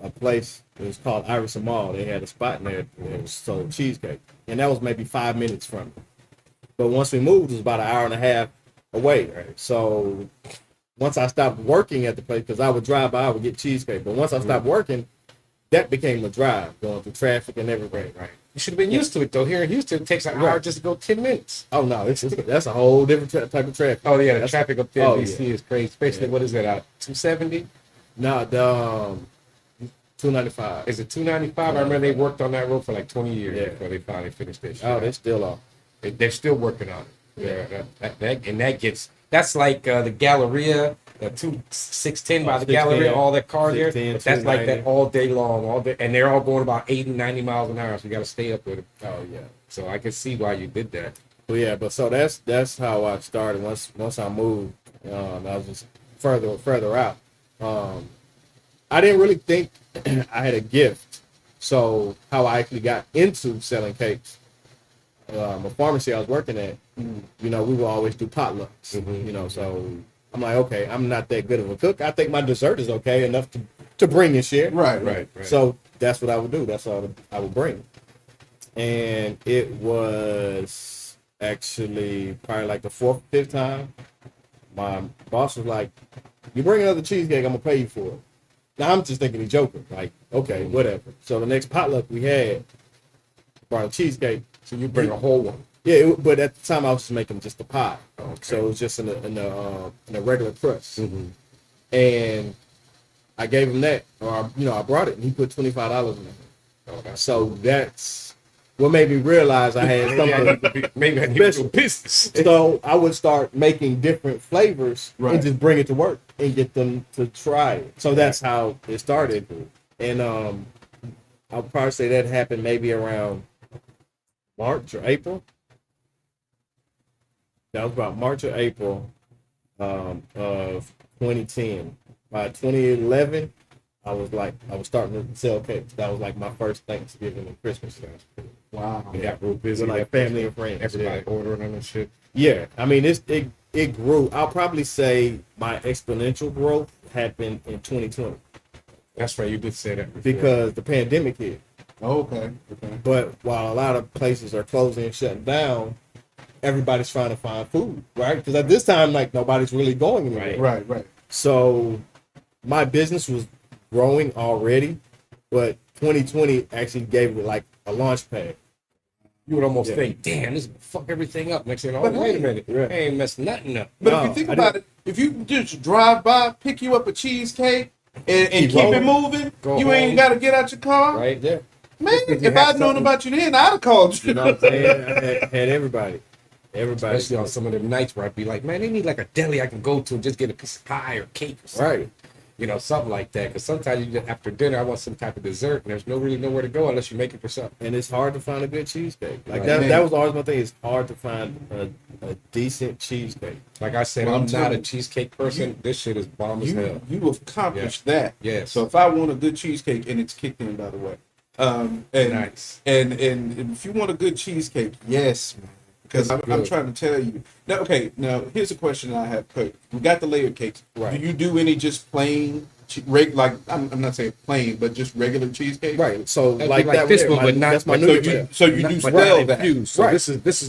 a place, it was called Iris Mall. They had a spot in there that was sold cheesecake, and that was maybe 5 minutes from me. But once we moved, it was about an hour and a half away. Right? So once I stopped working at the place, because I would drive by, I would get cheesecake. But once I stopped working, that became a drive, going through traffic and everything. Right. You should have been used to it though. Here in Houston, it takes an hour just to go 10 minutes. Oh no, that's a whole different type of traffic. Oh yeah, the That's- traffic up there in oh, DC yeah. is crazy. Especially what is that? 270? No, the 295. Is it 295? I remember they worked on that road for like 20 years Yeah. before they finally finished that shit. Oh, they still are. They're still working on it. Yeah, that's like the Galleria, the 610 by the 610, Galleria, all that car there. 610, But that's like that 290. all day long, and they're all going about 80, 90 miles an hour. So you got to stay up with it. Oh yeah. So I can see why you did that. But yeah, but so that's how I started. Once I moved, I was just further out. I didn't really think I had a gift. So how I actually got into selling cakes, a pharmacy I was working at, we would always do potlucks. So I'm like, okay, I'm not that good of a cook. I think my dessert is okay enough to bring and share. right. So that's what I would do. That's all I would bring. And it was actually probably like the 4th, 5th time. My boss was like, "You bring another cheesecake, I'm gonna pay you for it." Now I'm just thinking he's joking. Like, okay, whatever. So the next potluck we had, brought a cheesecake. So you bring a whole one. Yeah, but at the time I was just making just a pie. Okay. So it was just in a regular crust. And I gave him that, or I brought it, and he put $25 in it. Oh, that's So that's what made me realize I had something. maybe I need to do Special. business. So I would start making different flavors Right. and just bring it to work and get them to try it. So that's how it started. And I'll probably say that happened maybe around March or April. That was about March or April of 2010. By 2011, I was starting to sell cakes. That was like my first Thanksgiving and Christmas. Wow. We got real busy. With like family and friends. Everybody Yeah. ordering them and shit. Yeah, I mean it grew. I'll probably say my exponential growth happened in 2020 That's right. You did say that before. because the pandemic hit. Okay. But while a lot of places are closing and shutting down, everybody's trying to find food, right? Because at this time, like nobody's really going anywhere. Right. So my business was growing already, but 2020 actually gave it like a launch pad. You would almost Yeah. think, damn, this is gonna fuck everything up. Next thing, oh, But wait hey, a minute. right. I ain't messed nothing up. But No, if you think I about it, if you just drive by, pick you up a cheesecake, and Keep keep it rolling. moving. Go You home. ain't got to get out your car. Right there. Man, Just 'cause you if have I'd known something- about you then, I'd have called you. You know what I'm saying? Man, I had everybody. Especially on some of them nights where I'd be like, man, they need like a deli I can go to and just get a piece of pie or cake or something. Right. You know, something like that. Because sometimes you just, after dinner, I want some type of dessert, and there's really nowhere to go unless you make it for something. And it's hard to find a good cheesecake. Like Right. that was always my thing. It's hard to find a decent cheesecake. Like I said, Well, I'm I'm not telling a you, cheesecake person. This shit is bomb as hell. You have accomplished that. Yes. So if I want a good cheesecake, and it's kicked in, by the way. And Nice. and if you want a good cheesecake, yes, man. Because I'm Good. trying to tell you. Now, okay. Now here's a question I have. We got the layered cakes. Right. Do you do any just plain, like I'm not saying plain, but just regular cheesecake? Right. So That'd like be like that this right one, there, but not- that's my like, New So York you style. so you do But spell not that. infused. So Right. this is his This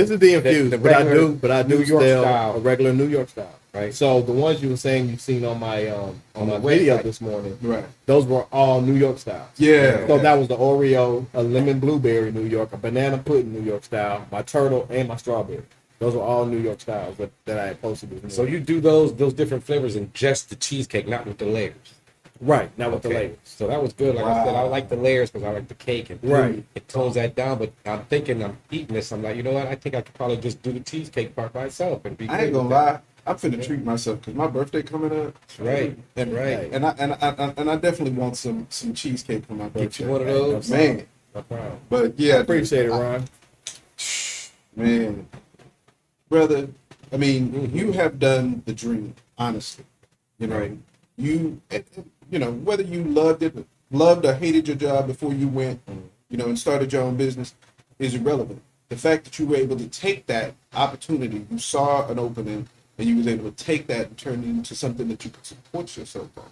is the infused, the but I regular do New York still style. a regular New York style. Right. So the ones you were saying you've seen on my the video website. this morning, Right. those were all New York styles. Yeah. So that was the Oreo, a lemon blueberry New York, a banana pudding New York style, my turtle, and my strawberry. Those were all New York styles that I had posted this morning. So you do those different flavors in just the cheesecake, not with the layers. right, not with the Okay. layers. So that was good. Like I said, I like the layers because I like the cake and Right. it tones that down. But I'm thinking, I'm eating this. I'm like, you know what? I think I could probably just do the cheesecake part by itself and be. I ain't good gonna with that. lie. I'm finna treat myself because my birthday coming up. Right. And Right. And I definitely want some cheesecake for my birthday. Get you one of those. Man. No problem. But yeah, I appreciate it, Ron. man, brother. I mean, you have done the dream. Honestly, you know, Right. you know, whether you loved or hated your job before you went, you know, and started your own business is irrelevant. The fact that you were able to take that opportunity, you saw an opening, and you was able to take that and turn it into something that you could support yourself on.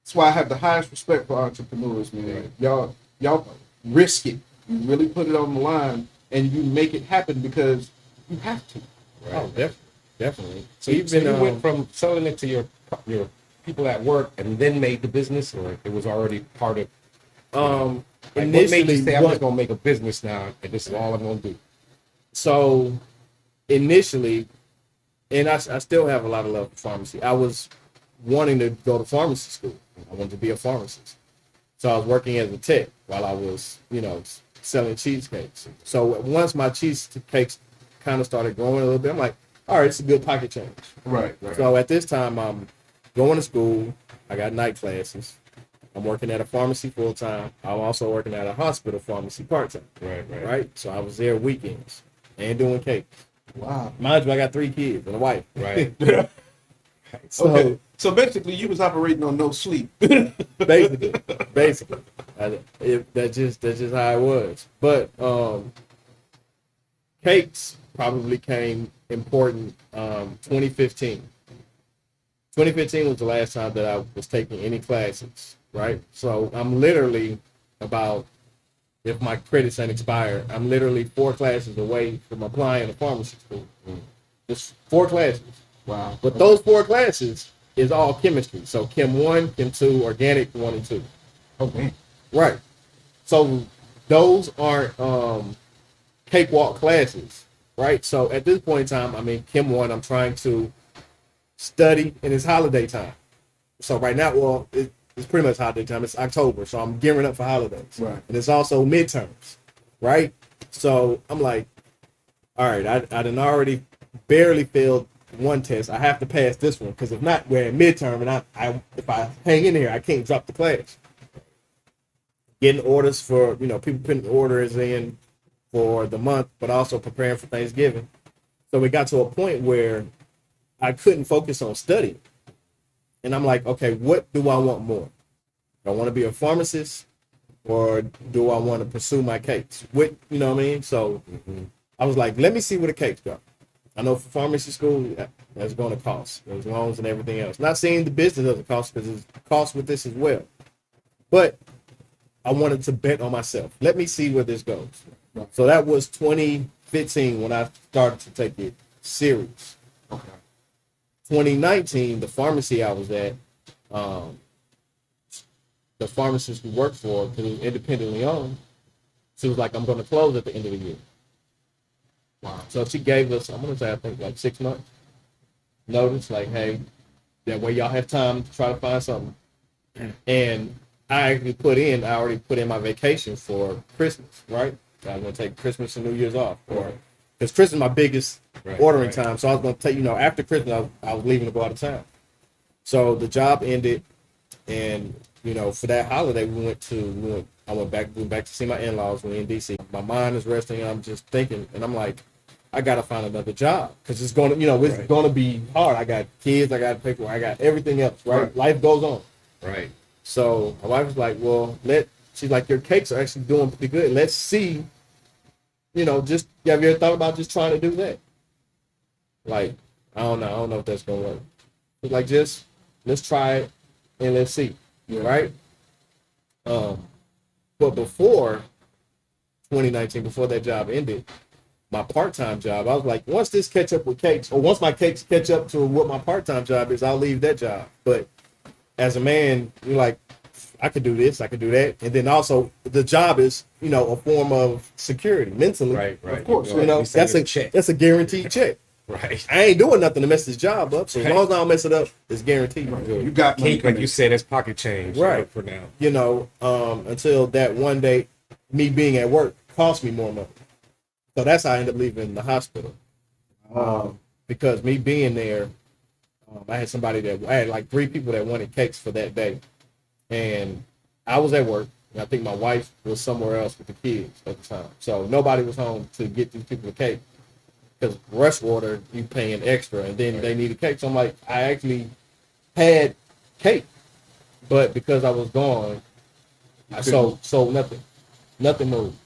That's why I have the highest respect for entrepreneurs, man. Y'all risk it. You really put it on the line, and you make it happen because you have to. Oh, definitely. So you went from selling it to your people at work and then made the business, or it was already part of. Like, what made initially, you say I'm just gonna make a business now and this is all I'm gonna do? so initially, and I still have a lot of love for pharmacy. I was wanting to go to pharmacy school. I wanted to be a pharmacist. So I was working as a tech while I was, you know, selling cheesecakes. So once my cheesecakes kind of started growing a little bit, I'm like, all right, it's a good pocket change. Right. So at this time, I'm going to school. I got night classes. I'm working at a pharmacy full time. I'm also working at a hospital pharmacy part time. Right. So I was there weekends and doing cake. Wow. Mind you, I got 3 kids and a wife. Right. So Okay. So basically, you was operating on no sleep. basically, that's just how it was. But cakes probably came important 2015. 2015 was the last time that I was taking any classes, right? So I'm literally about, if my credits ain't expired, I'm literally 4 classes away from applying to pharmacy school. Just 4 classes. Wow. But those 4 classes is all chemistry. So Chem 1, Chem 2, Organic 1 and 2. Oh man. Right. So those aren't cakewalk classes, right? So at this point in time, I'm in Chem 1. I'm trying to study, and it's holiday time. So right now, well, it's pretty much holiday time. It's October, so I'm gearing up for holidays. Right. And it's also midterms, right? So I'm like, all right, I done already barely failed one test. I have to pass this one, because if not, we're in midterm, and if I hang in here, I can't drop the class. Getting orders for, you know, people putting orders in for the month, but also preparing for Thanksgiving. So we got to a point where I couldn't focus on studying. And I'm like, okay, what do I want more? Do I want to be a pharmacist, or do I want to pursue my cakes? What, you know what I mean? So I was like, let me see where the cakes go. I know for pharmacy school, that's going to cost. There's loans and everything else. Not saying the business doesn't cost, because there's cost with this as well. But I wanted to bet on myself. Let me see where this goes. So that was 2015 when I started to take it serious. Okay. 2019, the pharmacy I was at, the pharmacist we worked for, because it was independently owned, she was like, I'm going to close at the end of the year. Wow. So she gave us, I'm going to say, I think like 6 months notice, like, hey, That way y'all have time to try to find something. And I already put in my vacation for Christmas, right? I was gonna take Christmas and New Year's off, because Christmas is my biggest ordering time. So I was gonna take, after Christmas, I was leaving to go out of town. So the job ended, and for that holiday, I went back to see my in-laws. We're in DC. My mind is resting, and I'm just thinking, and I'm like, I gotta find another job because it's gonna, it's gonna be hard. I got kids, I got to pay for, I got everything else, right? Life goes on. Right. So my wife was like, well, she's like, your cakes are actually doing pretty good. Let's see, have you ever thought about just trying to do that? Like, I don't know if that's gonna work. It's like, let's try it and let's see, right? But before 2019, before that job ended, my part-time job, I was like, once this catch up with cakes, or once my cakes catch up to what my part-time job is, I'll leave that job. But as a man, you're like, I could do this, I could do that. And then also the job is, a form of security mentally. Right. Of course. That's a guaranteed check. Right. I ain't doing nothing to mess this job up. So as long as I don't mess it up, it's guaranteed. Right. You got cake, like you said, it's pocket change. Right. For now. Until that one day, me being at work cost me more money. So that's how I ended up leaving the hospital. Because me being there, I had like 3 people that wanted cakes for that day. And I was at work. And I think my wife was somewhere else with the kids at the time. So nobody was home to get these people a cake. Because rush order, you paying extra. And then they needed cake. So I'm like, I actually had cake. But because I was gone, I sold nothing. Nothing moved.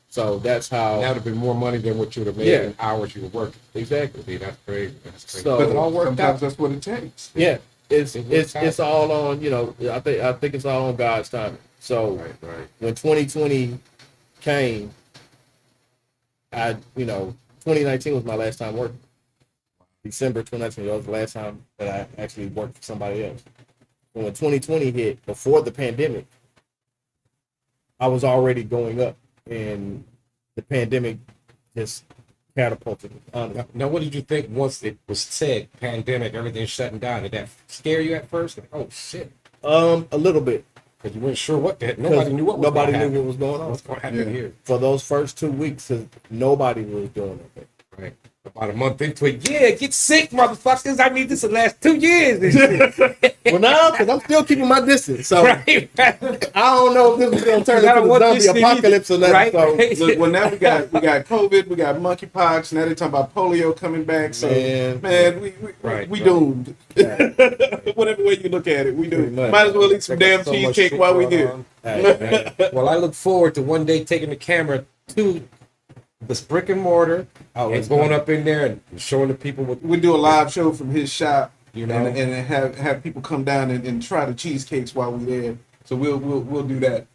So that's how. That would have been more money than what you would have made in hours you were working. Exactly. See, that's crazy. So, but it all worked out. That's what it takes. Yeah, it's all on. I think it's all on God's timing. So when 2020 came, 2019 was my last time working. December 2019 was the last time that I actually worked for somebody else. And when 2020 hit, before the pandemic, I was already going up. And the pandemic just catapulted me. Honestly. Now, what did you think once it was said, pandemic, everything's shutting down? Did that scare you at first? Like, oh, shit. A little bit. Because you weren't sure what that. Nobody knew what was Nobody going to knew happen. what was going on. What's going to happen here? For those first 2 weeks, nobody was doing it. Right. About a month into it, get sick, motherfuckers. I need this to last 2 years. Well, now, because I'm still keeping my distance. So right. I don't know if this is going to turn into a zombie apocalypse or nothing. Right. So. Look, well, now we got COVID, we got monkeypox. Now they're talking about polio coming back. So, man, we doomed. Whatever way you look at it, we doomed. Might as well eat some damn cheesecake while we're here. Well, I look forward to one day taking the camera to this brick and mortar and going up in there and showing the people what we do a live show from his shop, you know, and have people come down and try the cheesecakes while we're there. So we'll do that.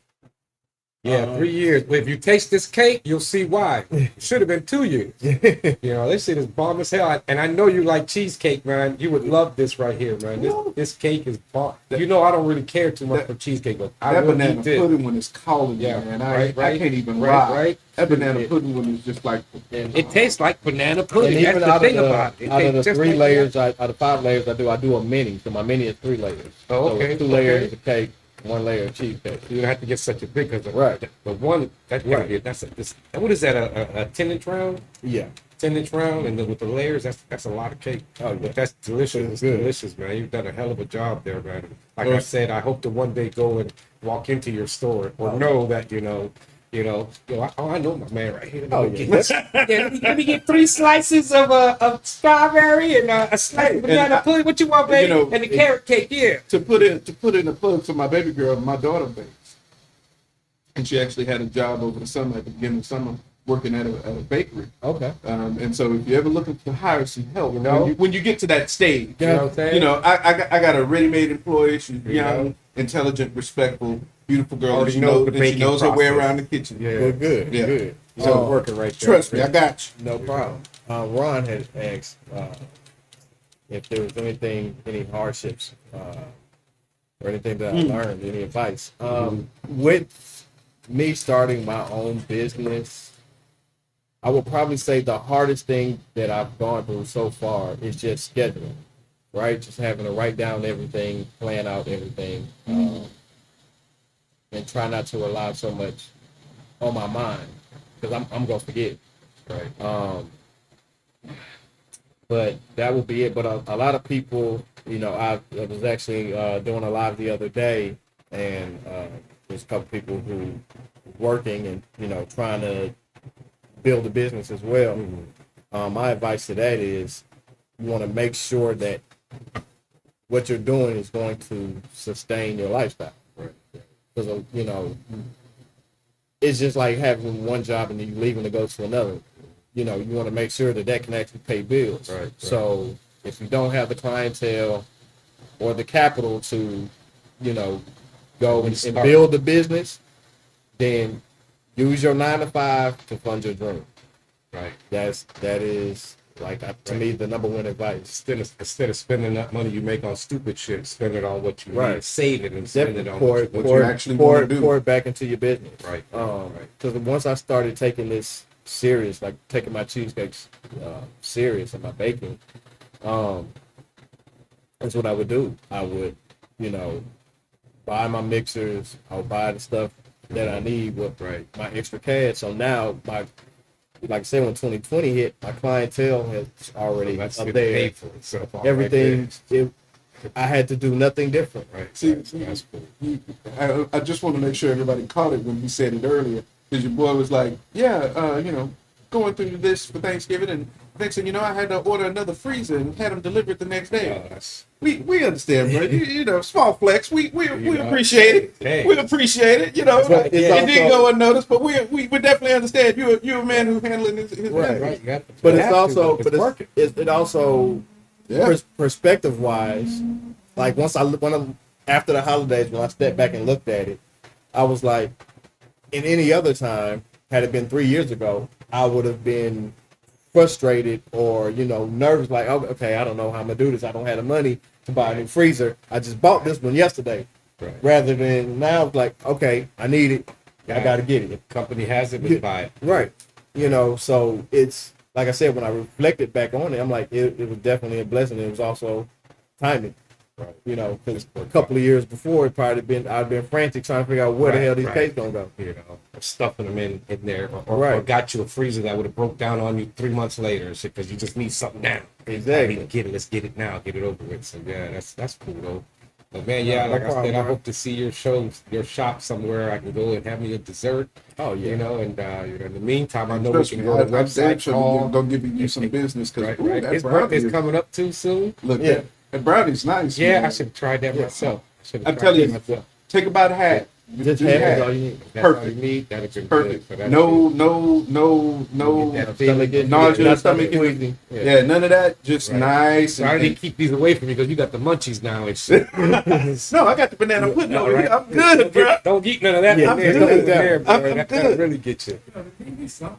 Yeah, 3 years. If you taste this cake, you'll see why. It should have been 2 years. This shit is bomb as hell. And I know you like cheesecake, man. You would love this right here, man. This cake is bomb. I don't really care too much for cheesecake, but I will banana eat this. pudding one is calling me, man. I can't even lie. Right. That banana pudding one is just like. It tastes like banana pudding. And That's the thing about it. Out of the 3 layers, out of 5 layers I do a mini. So my mini is 3 layers. Oh, okay. So 2 layers of cake, 1 layer of cheesecake. You don't have to get such a big, because the one that's right. What is that? A 10-inch round? Yeah, 10-inch round, and then with the layers, that's a lot of cake. Oh, yeah. But that's delicious. It's delicious, man. You've done a hell of a job there, man. Like I said, I hope to one day go and walk into your store or know that I know my man right here. Let me get 3 slices of strawberry and a slice of banana pudding. What you want, baby? And the carrot cake, yeah. To put in a plug for my baby girl, my daughter bakes, and she actually had a job over the summer at the beginning of summer working at a bakery. Okay. And so if you're ever looking to hire some help, know, when you get to that stage, you know what I'm saying? I got a ready-made employee. She's young, intelligent, respectful, beautiful girl. Already She knows knows, the baking her way process. around the kitchen. Yeah. Good. Yeah. Good. So working right there. Trust me, I got you. No problem. Ron had asked if there was any hardships or anything that I learned, any advice. With me starting my own business, I would probably say the hardest thing that I've gone through so far is just scheduling. right? Just having to write down everything, plan out everything, and try not to rely so much on my mind because I'm gonna forget. Right. But that will be it. But a lot of people, I was actually doing a live the other day, and there's a couple people who working and trying to build a business as well. My advice to that is you want to make sure that what you're doing is going to sustain your lifestyle. Right. Because it's just like having one job and then you leaving to go to another. You want to make sure that can actually pay bills. Right. So if you don't have the clientele or the capital to, go and build the business, then use your 9 to 5 to fund your dream. Right. That is like to me the number one advice. Instead of spending that money you make on stupid shit, spend it on what you Right. need. Save it and spend it on what you actually want to do. Pour it back into your business. Right. Because once I started taking this serious, like taking my cheesecakes serious and my baking, that's what I would do. I would, buy my mixers. I would buy the stuff that I need with my extra cash. So now like I said, when 2020 hit, my clientele has already that's up getting there. paid for itself. Everything, I had to do nothing different. Right. See, That's cool. I just want to make sure everybody caught it when you said it earlier. Because your boy was like, going through this for Thanksgiving, and next thing you know, I had to order another freezer and had them delivered the next day. We understand, bro. Small flex. We appreciate it. Hey. We appreciate it. But It didn't go unnoticed, but we definitely understand. You're a man who's handling his Right. business. But it's also, working. it also, Yeah. perspective wise, like after the holidays, when I stepped back and looked at it, I was like, in any other time, had it been 3 years ago, I would have been frustrated or nervous, like, oh, okay, I don't know how I'm gonna do this. I don't have the money to buy a new freezer. I just bought this one yesterday. Right. Rather than now, it's like, okay, I need it. I gotta get it. If the company has it, we buy it. Right. So it's like I said, when I reflected back on it, I'm like, it was definitely a blessing. It was also timing. Right. Because a couple of years before, I'd been frantic trying to figure out where the hell these cakes gonna go. Stuffing them in there, or got you a freezer that would have broke down on you 3 months later, because you just need something now. Exactly. I need to get it. Let's get it now. Get it over with. So yeah, that's cool though. But man, yeah, No like problem, I said, I bro. hope to see your shop somewhere. I can go and have me a dessert. Oh yeah. And in the meantime, I know we Trust can me, go to the I'm website. damn sure Call. gonna give you some business because Right. His birthday's coming up too soon. Look, Yeah. that brownie's nice. Yeah, man. I should have tried that myself. I'm telling you, take about half. Just Do half half. is all you need. That's all Perfect. you need. That'd be Perfect. good. For that No Get that feeling. nausea, Not stomach squeezing. Yeah, none of that. Just Right. nice. So I And, need to keep these away from you because you got the munchies now and shit. no, I got the banana pudding over Right. here. I'm good, bro. Don't eat none of that. Yeah, in there. I'm Don't good. eat there, bro. I'm That'll good. really get you. Maybe something.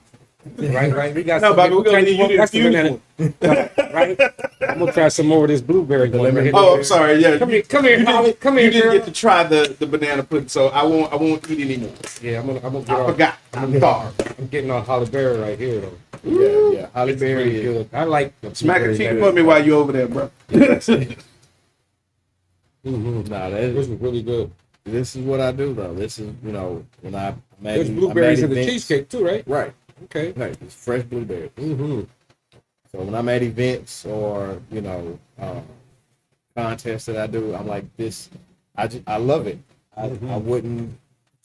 Right. We got No, some. Bobby, we're gonna Try need you to that's the infuse banana. Right. I'm gonna try some more of this blueberry one. Right Oh, here. I'm sorry. Yeah, Come here, Holly. Come You here, didn't girl. get to try the banana pudding, so I won't eat anymore. Yeah, I'm gonna get I on. forgot. I'm starved. I'm getting on Holly Berry right here though. Yeah. Holly It's really Berry is good. I like the Smack a blueberry cheek better. for me while you over there, bro. Mhm. nah. This is really good. This is what I do though. This is when I'm There's at blueberries in the events. cheesecake too, right? Right. Okay. Right. It's fresh blueberries. Mm-hmm. So when I'm at events or contests that I do, I'm like this. I love it. I wouldn't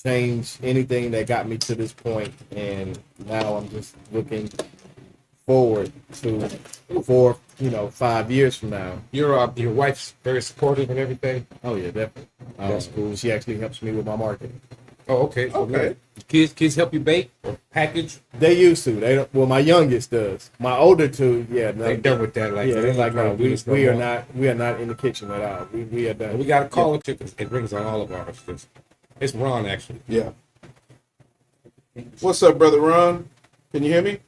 change anything that got me to this point, and now I'm just looking forward to 5 years from now. Your wife's very supportive and everything. Oh yeah, definitely. That's cool. She actually helps me with my marketing. Oh, okay. So Okay. Kids help you bake or package. They used to. They don't. Well, my youngest does. My older two, yeah, no, They done with that. Like yeah, they're like, no, trying to do this no we are more. not. We are not in the kitchen at all. We are done. We got to call it. It rings on all of ours. It's Ron actually. Yeah. What's up, brother Ron? Can you hear me?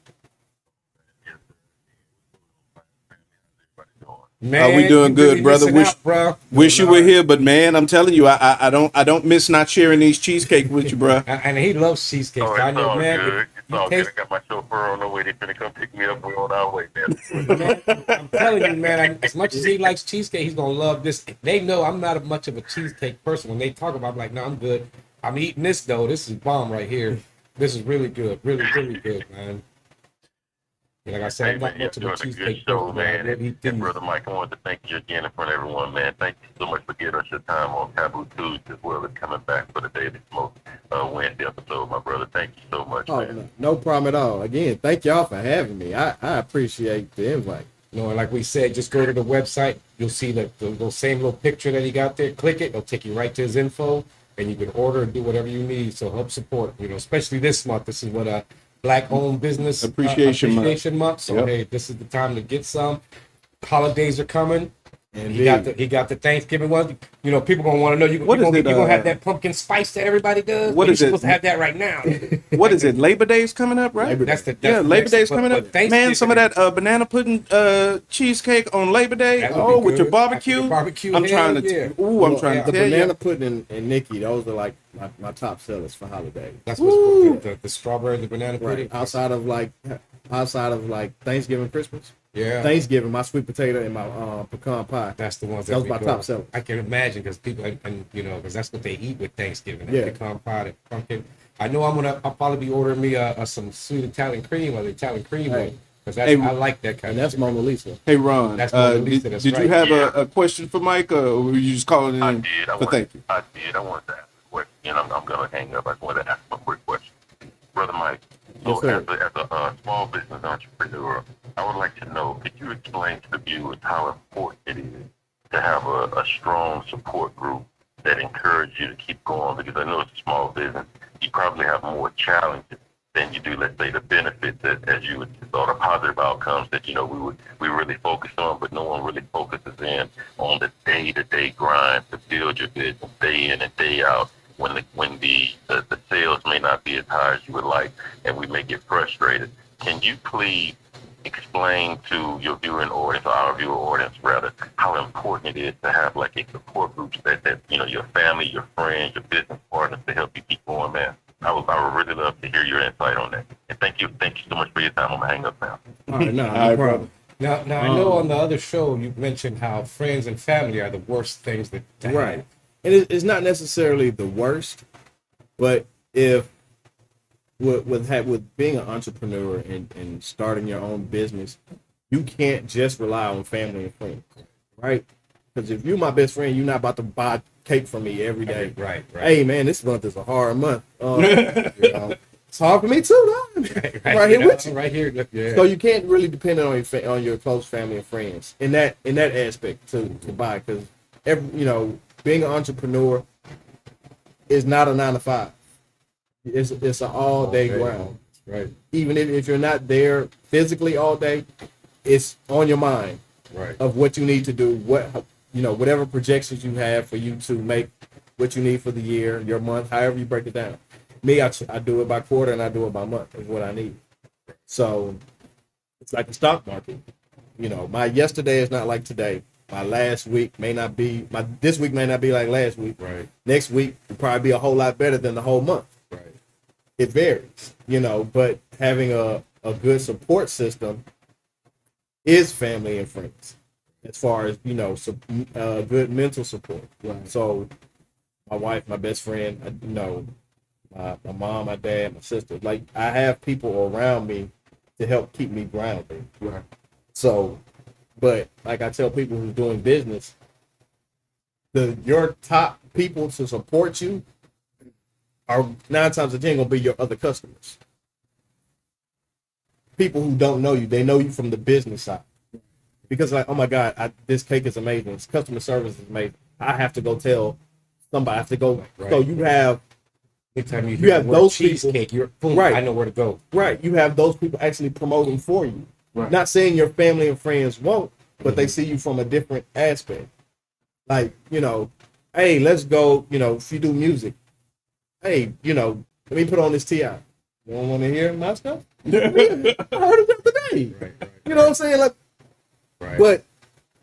Man, we doing you good, really brother? missing out, bro. Wish you were here, but man, I'm telling you, I don't miss not sharing these cheesecake with you, bro. And he loves cheesecake. Oh, I it's know, all man. good. It's You taste, I got my chauffeur on the way. They finna come pick me up. We're on our way, man. man, I'm telling you, man. As much as he likes cheesecake, he's gonna love this. They know I'm not much of a cheesecake person. When they talk about, it, I'm like, no, I'm good. I'm eating this though. This is bomb right here. This is really good, really good, man. And like I said, I'm not You're much of a doing a good cheesecake show, person, but I man. really eat And these. Brother Mike, I wanted to thank you again in front of everyone, man. Thank you so much for giving us your time on Taboo Tuesday, as well as coming back for the Daily Smoke Wednesday episode, my brother. Thank you so much, Oh, man. no problem at all. Again, thank y'all for having me. I appreciate the invite. You know, and like we said, just go to the website. You'll see the same little picture that he got there. Click it. It'll take you right to his info, and you can order and do whatever you need. So help support. You know, especially this month. This is what a Black-owned business Appreciation month. So Yep. hey, this is the time to get some. Holidays are coming. And He got the Thanksgiving one. You know, people gonna want to know. You What is it, gonna have that pumpkin spice that everybody does. what You're is it? supposed to have that right now. What is it? Labor Day's coming up, right? That's the Labor next- Day's but- coming but up. Thanksgiving- Man, some of that banana pudding cheesecake on Labor Day. That would Oh, be with your good. barbecue. Your barbecue, I'm hell trying to. yeah. I'm trying the to tell banana you. pudding and Nikki, those are like my top sellers for holidays. That's what's the strawberry, the banana Right. pudding. Outside of like Thanksgiving, Christmas. Yeah. Thanksgiving, my sweet potato and my pecan pie. That's the ones Those that my we top go. sellers. I can imagine because people, and you know, because that's what they eat with Thanksgiving. That Yeah. pecan pie, that pumpkin. I know I'll probably be ordering me some sweet Italian cream or the Italian cream Hey. one because Hey, I like that kind And of. that's Mona Lisa. Hey Ron, That's Mona Lisa, did that's you right. have Yeah. a question for Mike, or were you just calling in? I did. for thank you. I did. I wanted to ask a question, and I'm going to hang up. I just wanted to ask a quick question. Brother Mike, so Yes, sir. as a small business entrepreneur, I would like to know, could you explain to the viewers how important it is to have a strong support group that encourages you to keep going? Because I know it's a small business. You probably have more challenges than you do, let's say, the benefits that, as you would or the positive outcomes that, you know, we really focus on, but no one really focuses in on the day-to-day grind to build your business day in and day out when the sales may not be as high as you would like, and we may get frustrated. Can you please explain to your viewing audience, or our viewer audience rather, how important it is to have like a support group that you know, your family, your friends, your business partners to help you keep going, man? I would really love to hear your insight on that. And thank you so much for your time. I'm gonna hang up now. All right, no All right, problem. Now I know on the other show you mentioned how friends and family are the worst things to Right. have. And it's not necessarily the worst, but if with being an entrepreneur and starting your own business, you can't just rely on family and friends, right? Because if you're my best friend, you're not about to buy cake from me every day. Right. Hey man, this month is a hard month. You know, it's hard for me too, though. Right here with you. Right here. Look, yeah. So you can't really depend on your close family and friends in that aspect to buy, because being an entrepreneur is not a 9 to 5. It's an all day grind. Right. Even if you're not there physically all day, it's on your mind Right. of what you need to do, whatever projections you have for you to make what you need for the year, your month, however you break it down. Me, I do it by quarter and I do it by month is what I need. So it's like the stock market. My yesterday is not like today. My last week may not be this week may not be like last week. Right. Next week will probably be a whole lot better than the whole month. Right. It varies, but having a good support system is family and friends, as far as good mental support. Right. So my wife, my best friend, my mom, my dad, my sister, like I have people around me to help keep me grounded. Right. So, but like I tell people who's doing business, your top people to support you are 9 times out of 10 gonna be your other customers. People who don't know you, they know you from the business side. Because like, oh my God, this cake is amazing. This customer service is amazing. I have to go tell somebody. I have to go. Right. So you have Anytime you You have the word those people- cheesecake, you're boom, Right. I know where to go. Right. You have those people actually promoting for you. Right. Not saying your family and friends won't, but they see you from a different aspect. Like, hey, let's go, if you do music, hey, let me put on this T.I. You don't want to hear my stuff? I heard it the other day. Right. You know what I'm saying? Like, Right. but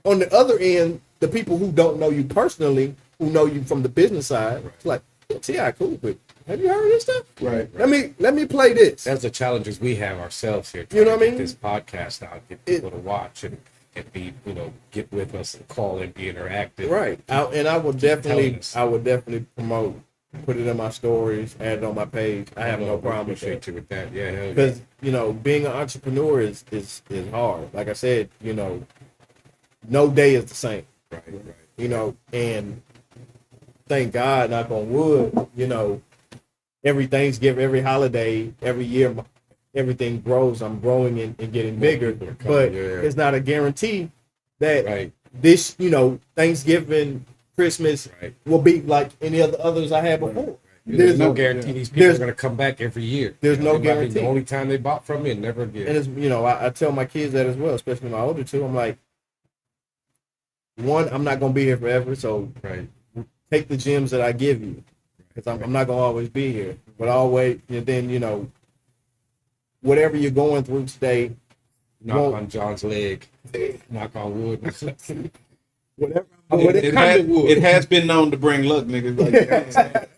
on the other end, the people who don't know you personally, who know you from the business side, it's like, yeah, T.I. cool, but have you heard of this stuff? Right. Let me play this. That's the challenges we have ourselves here. You know trying what I to mean? get this podcast out, get people to watch and be, get with us and call and be interactive. Right. I would definitely promote, put it in my stories, add it on my page. I have no problem with Appreciate that. you with that. Yeah, hell yeah. Because, being an entrepreneur is hard. Like I said, no day is the same. Right. And thank God, knock on wood, every Thanksgiving, every holiday, every year, everything grows. I'm growing and getting bigger, but it's not a guarantee that this, Thanksgiving, Christmas will be like any of the others I had before. There's no guarantee these people are going to come back every year. There's no It might be guarantee. the only time they bought from me and never again. And it's, I tell my kids that as well, especially my older two. I'm like, one, I'm not going to be here forever, so take the gems that I give you, because I'm not going to always be here. But always, and then, whatever you're going through today, Knock on John's leg. Knock on wood. whatever. It has been known to bring luck, niggas. Like,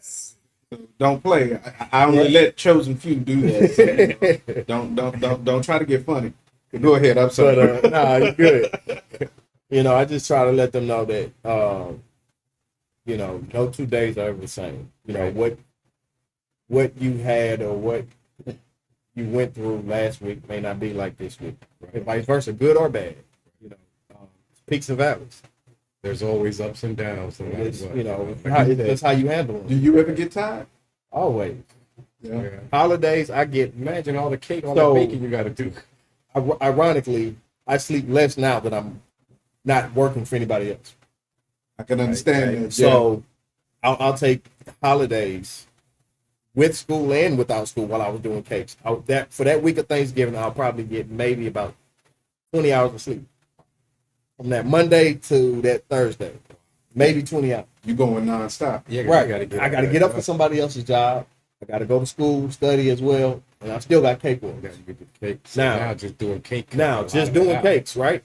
don't play. I only let chosen few do that. So don't try to get funny. Go ahead. I'm sorry. But nah, you're good. I just try to let them know that no 2 days are ever the same. What you had or what you went through last week may not be like this week. And vice versa, good or bad. Peaks and valleys. There's always ups and downs. No matter It's, what. that's how you handle Do them. you ever get tired? Always. Yeah. Holidays, I get. Imagine all the cake, all So- the baking you got to do. Ironically, I sleep less now that I'm not working for anybody else. I can understand that. So I'll take holidays with school and without school while I was doing cakes. For that week of Thanksgiving, I'll probably get maybe about 20 hours of sleep. From that Monday to that Thursday. Maybe 20 hours. You going nonstop. Yeah, Right. I I got to get up for somebody else's job. I got to go to school, study as well. And I still got cake work. You got to get the cake. So Now- now just doing cake. Now, just doing cakes, right?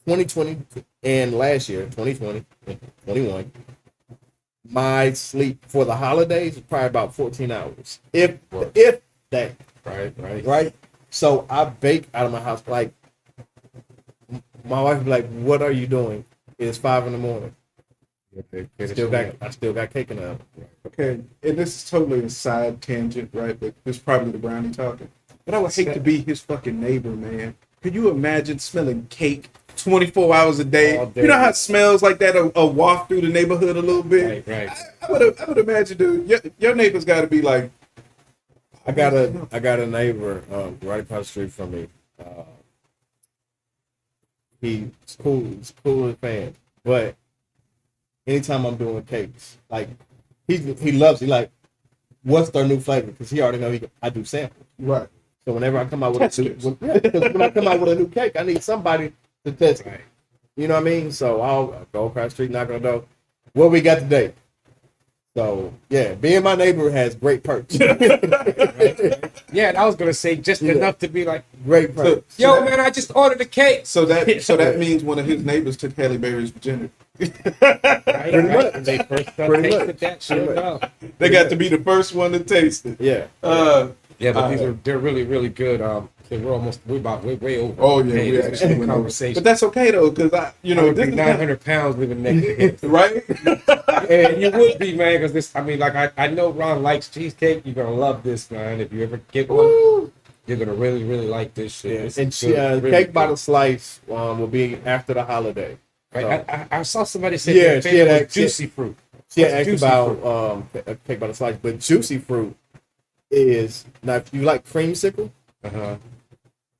2020 and last year, 2020, 21, my sleep for the holidays is probably about 14 hours. If that, right? So I bake out of my house. Like, my wife would be like, what are you doing? It's 5 a.m. I still got cake in the oven. Okay, and this is totally a side tangent, right? But this is probably the brownie talking. But I would hate to be his fucking neighbor, man. Could you imagine smelling cake 24 hours a day? All day. You know how it smells like that, a waft through the neighborhood a little bit? Right. I would imagine, dude, your neighbor's got to be like, I got a neighbor right across the street from me. He's cool. He's cool as a fan. But anytime I'm doing cakes, like he loves it. Like, what's their new flavor? Because he already know I do samples. right. So whenever I come out with when I come out with a new cake, I need somebody to test it. You know what I mean? So I'll go across the street, knock on the door. What we got today? So yeah, being my neighbor has great perks. Yeah, and I was gonna say just enough to be like, Great perks. yo, man, I just ordered a cake. So that means one of his neighbors took Halle Berry's virginity. Right? much. When they first Pretty tasted much. that shit. No. They got to be the first one to taste it. Yeah. Yeah, but they're really, really good. We're about way over. Oh yeah, Hey, we this is actually a went over. conversation. But that's okay though, because I would this be is 900 pounds living next to him. right. And you would be, man, because this, I mean, like, I know Ron likes cheesecake. You're going to love this, man. If you ever get one, you're going to really, really like this shit. Yeah. It's And good, really cake by good. the slice will be after the holiday. Right? I saw somebody say Yeah, their she favorite had was juicy fruit. She had What's asked juicy about cake by the slice, but juicy fruit is now if you like creamsicle. Uh-huh.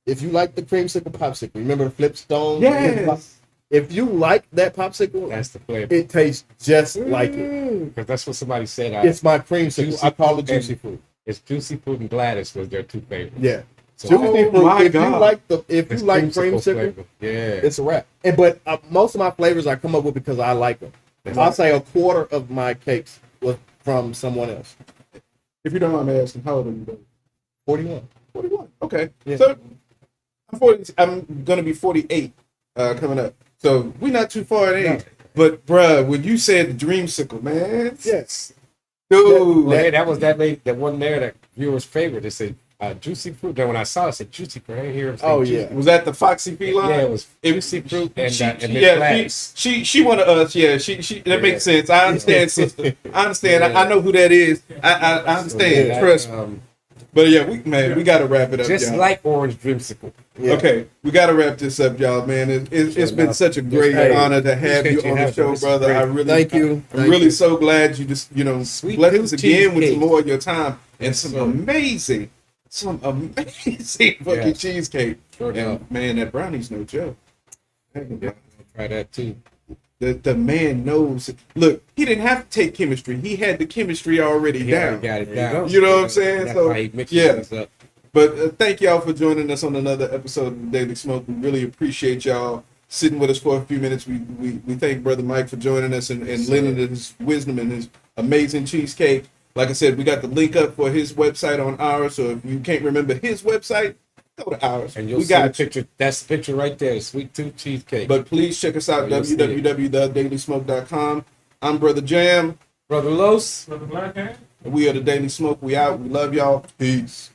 If you like the creamsicle popsicle, remember the Flipstone? Yes. If you like that popsicle, That's the flavor. it tastes just like it. Because that's what somebody said. It's my creamsicle. Juicy I call it fruit juicy and- fruit. It's juicy fruit and Gladys was their two favorites. Yeah. So Juicy fruit. my If you God. like it's creamsicle, flavor. Yeah. it's a wrap. But most of my flavors I come up with because I like them. I'll say a quarter of my cakes was from someone else. If you don't mind me asking, how old are you? Though? 41. 41. Okay. Yeah. So I'm 40. I'm gonna be 48 coming up. So we're not too far in age. No. But bruh, when you said the dreamsicle, man, Yes. Dude, Well, yeah, that was that lady, that one there that viewer's favorite. They said juicy fruit. Then when I saw it, I said juicy fruit. I didn't hear him say Oh, juicy. yeah. was that the Foxy Feline? Yeah, it was It- juicy fruit and She, and Miss yeah, Gladys. she one of us. Yeah, she that Yeah. makes sense. I understand, sister. I understand. Yeah. I know who that is. I understand. Yeah, Trust me. But yeah, we gotta wrap it up. just y'all. like orange dreamsicle. Yeah. Okay, we got to wrap this up, y'all. Man, it's been such a great Hey, honor to have you appreciate you on the having show, me. This is brother. great. I really Thank you. I'm Thank really you. so glad you just Sweet blessed tooth us again with some cheesecake. more of your time and Yes, some sir. amazing fucking Yes. cheesecake. Sure And enough. man, that brownie's no joke. Yeah, I'll try that too. The man knows. Look, he didn't have to take chemistry. He had the chemistry already Yeah, down. got it There you down. go. You know what I'm saying? That's So, why he mixes yeah. things up. But thank y'all for joining us on another episode of the Daily Smoke. We really appreciate y'all sitting with us for a few minutes. We thank Brother Mike for joining us and lending his wisdom and his amazing cheesecake. Like I said, we got the link up for his website on ours. So if you can't remember his website, go to ours. And you'll We see the got you. picture. That's the picture right there, the sweet tooth cheesecake. But please check us out, Oh, you'll see it. www.dailysmoke.com. I'm Brother Jam. Brother Los. Brother Black, We are the Daily Smoke. We out. We love y'all. Peace.